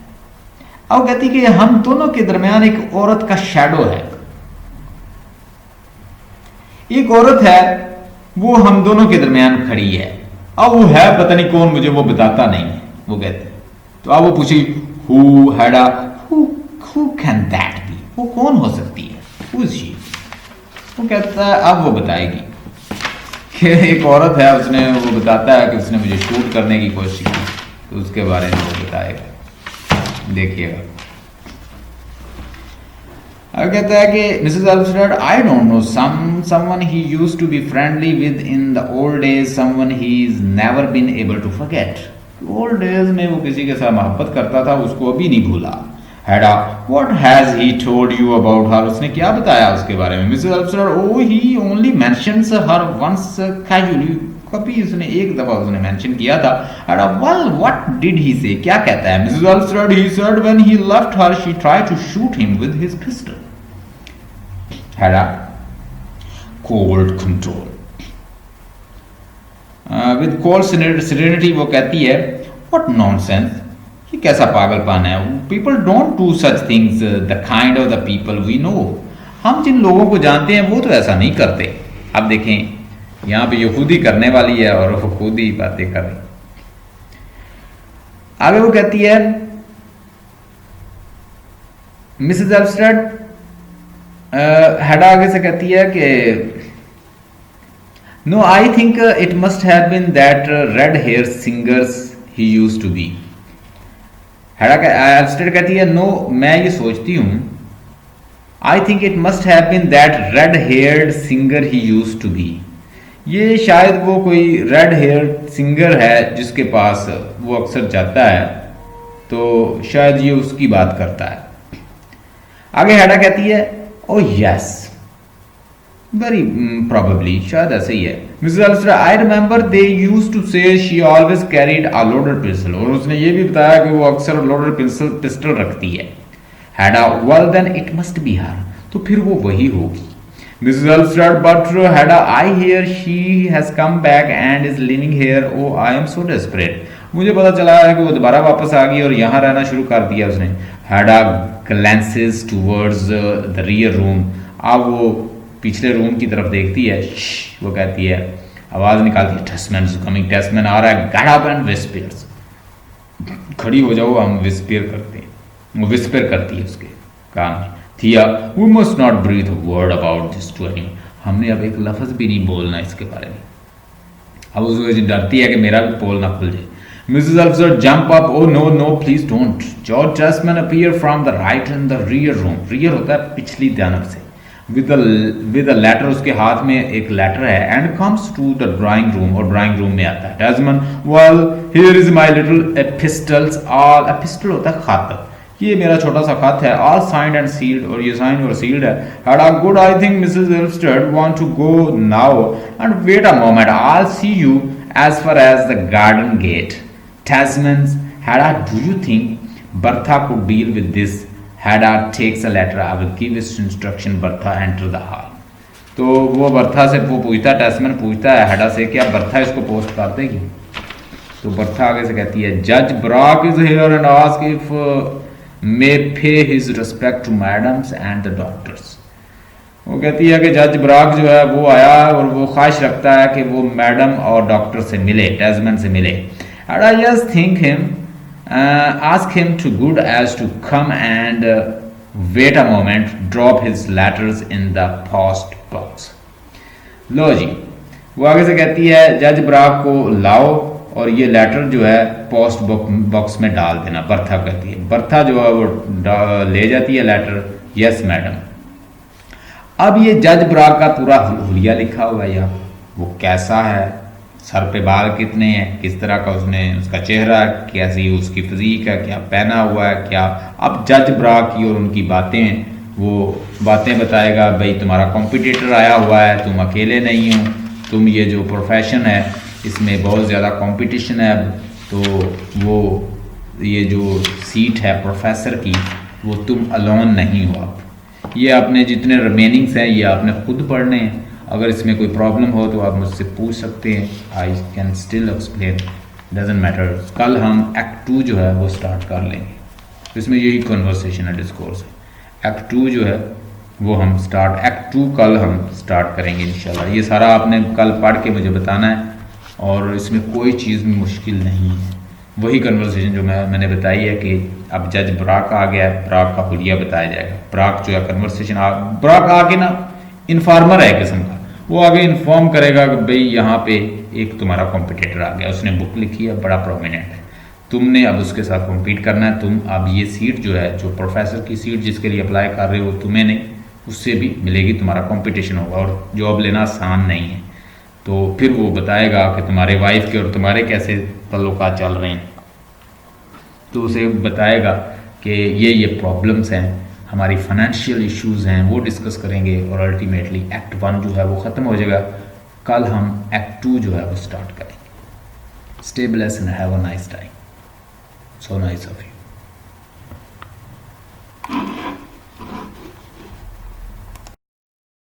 अब कहती है कि हम दोनों के दरमियान एक औरत का शैडो है। एक औरत है वो हम दोनों के दरमियान खड़ी है। अब वो है पता नहीं कौन, मुझे वो बताता नहीं है। वो कहते तो अब वो पूछी हु हैडा, हु कैन दैट बी, वो कौन हो सकती है, हु इज शी? वो कहता है अब वो बताएगी कि एक औरत है, उसने वो बताता है कि उसने मुझे शूट करने की कोशिश की, तो उसके बारे में वो बताएगा, देखिएगा। अब कहता है कि Mrs Alfred, I don't know, someone he used to be friendly with in the old days, someone he is never been able to forget. Old days में वो किसी के साथ मोहब्बत करता था, उसको अभी नहीं भूला। Hedda, what has he told you about her, उसने क्या बताया उसके बारे में? Mrs Alfred, oh he only mentions her once casually, कभी उसने एक दफा उसने मेंशन किया था। Hedda, well what did he say, क्या कहता है? Mrs Alfred, he said when he left her she tried to shoot him with his pistol. Hedda, cold control with cold serenity वो कहती है, व्हाट नॉनसेंस, ये कैसा पागलपन है? People don't do such things, the kind of the people we know, हम जिन लोगों को जानते हैं वो तो ऐसा नहीं करते। अब देखें यहां पे यहूदी करने वाली है और वो खुद ही बातें कर रही। आगे वो कहती है मिसेस अल्फ्रेड, हैडा आगे से कहती है कि no, I think it must have been that red hair singers he used to be. Alfred कहती है नो, मैं ये सोचती हूं, I think it must have been that red haired singer he used to be, ये शायद वो कोई रेड हेयर सिंगर है जिसके पास वो अक्सर जाता है, तो शायद ये उसकी बात करता है। आगे हैडा कहती है ओ यस, वेरी प्रोबेबली, शायद ऐसे ही है। Mrs Alfred, I remember they used to say she always carried a loaded pistol, और उसने ये भी बताया कि वो अक्सर लोडेड पिस्टल रखती है। Hedda, well then it must be her, तो फिर वो वही होगी। Mrs Alfred, but Hedda, I hear she has come back and is living here, oh I am so desperate, मुझे पता चला है कि वो दोबारा वापस आ गई और यहाँ रहना शुरू कर दिया उसने। हैडा ग्लैंसेस टूवर्ड्स द रियर रूम, अब वो पिछले रूम की तरफ देखती है। वो कहती है, आवाज निकालती है, टेस्टमैन इज कमिंग, टेस्टमैन आ रहा है, गेट अप एंड विस्पर्स, खड़ी हो जाओ, हम विस्पर करते हैं। वो विस्पर करती है उसके कान में, Thea we must not breathe a word about this to anyone, हमने अब एक लफ्ज भी नहीं बोलना इसके बारे में। अब उसको डरती है कि मेरा भी पोल ना खुल जाए। Mrs. Alfred, jump up, oh no no please don't, George Chessman appear from the right in the rear room, rear होता है पिछली जानब से, विद अ लेटर, उसके हाथ में एक लेटर है, and comes to the drawing room, और ड्राइंग रूम में आता है। Desmond, well here is my little epistles, all epistle होता है खत, ये मेरा छोटा सा खत है, ऑल साइंड एंड सील्ड, और ये साइन और सील्ड है। Hedda good, I think Mrs Elvsted want to go now and wait a moment, I see you as far as the garden gate. Tasman's, Hadda, do you think Bertha could deal with this? Hadda takes a letter, I will give his instruction, Bertha enter the hall. तो वो Bertha से वो पूछता है, टैसमैन पूछता है हैडा से, क्या बर्था इसको पोस्ट कर देगी? तो बर्था आगे से कहती है, जज Brack is here and ask if may pay his respect to madams and the doctors. वो कहती है कि जज ब्राक जो है वो आया और वो ख्वाहिश रखता है कि वो मैडम और डॉक्टर से मिले, टैसमैन से मिले। And I just think him ask him to good as to come and wait a moment, drop his letters in the post box. लो जी, वो आगे से कहती है जज ब्राक को लाओ और ये लेटर जो है पोस्ट बॉक्स में डाल देना। बर्था कहती है, बर्था जो है वो ले जाती है लेटर, यस मैडम। अब ये जज ब्राक का पूरा हुलिया लिखा हुआ है, वो कैसा है, सर पे बाल कितने हैं, किस तरह का उसने उसका चेहरा, कैसी उसकी फिजीक है, क्या पहना हुआ है, क्या। अब जज ब्राक की और उनकी बातें, वो बातें बताएगा, भाई तुम्हारा कॉम्पिटिटर आया हुआ है, तुम अकेले नहीं हो, तुम ये जो प्रोफेशन है इसमें बहुत ज़्यादा कंपटीशन है अब, तो वो ये जो सीट है प्रोफेसर की वो तुम अलोन नहीं हो। अब ये आपने जितने रिमेनिंग्स हैं ये आपने खुद पढ़ने हैं, अगर इसमें कोई प्रॉब्लम हो तो आप मुझसे पूछ सकते हैं, I can still explain, doesn't matter. कल हम एक्ट 2 जो है वो स्टार्ट कर लेंगे, इसमें यही कन्वर्सेशन है, डिस्कोर्स है। एक्ट 2 जो है वो हम स्टार्ट, एक्ट 2 कल हम स्टार्ट करेंगे इंशाल्लाह। ये सारा आपने कल पढ़ के मुझे बताना है और इसमें कोई चीज़ में मुश्किल नहीं है, वही कन्वर्सेशन जो मैंने बताई है कि अब जज ब्राक आ गया है, ब्राक का हुलिया बताया जाएगा। ब्राक जो है कन्वर्सेशन, ब्राक आके ना इन्फॉर्मर है किस्म का, वो आगे इन्फॉर्म करेगा कि भाई यहाँ पे एक तुम्हारा कॉम्पिटिटर आ गया, उसने बुक लिखी है, बड़ा प्रोमिनेंट है, तुमने अब उसके साथ कॉम्पीट करना है। तुम अब ये सीट जो है, जो प्रोफेसर की सीट जिसके लिए अप्लाई कर रहे हो, तुम्हें नहीं उससे भी मिलेगी, तुम्हारा कॉम्पिटिशन होगा और जॉब लेना आसान नहीं है। तो फिर वो बताएगा कि तुम्हारे वाइफ के और तुम्हारे कैसे ताल्लुकात चल रहे हैं, तो उसे बताएगा कि ये प्रॉब्लम्स हैं, हमारी फाइनेंशियल इश्यूज़ हैं, वो डिस्कस करेंगे और अल्टीमेटली एक्ट 1 जो है वो ख़त्म हो जाएगा। कल हम एक्ट 2 जो है वो स्टार्ट करेंगे। Stay blessed and have a nice time, so nice of you.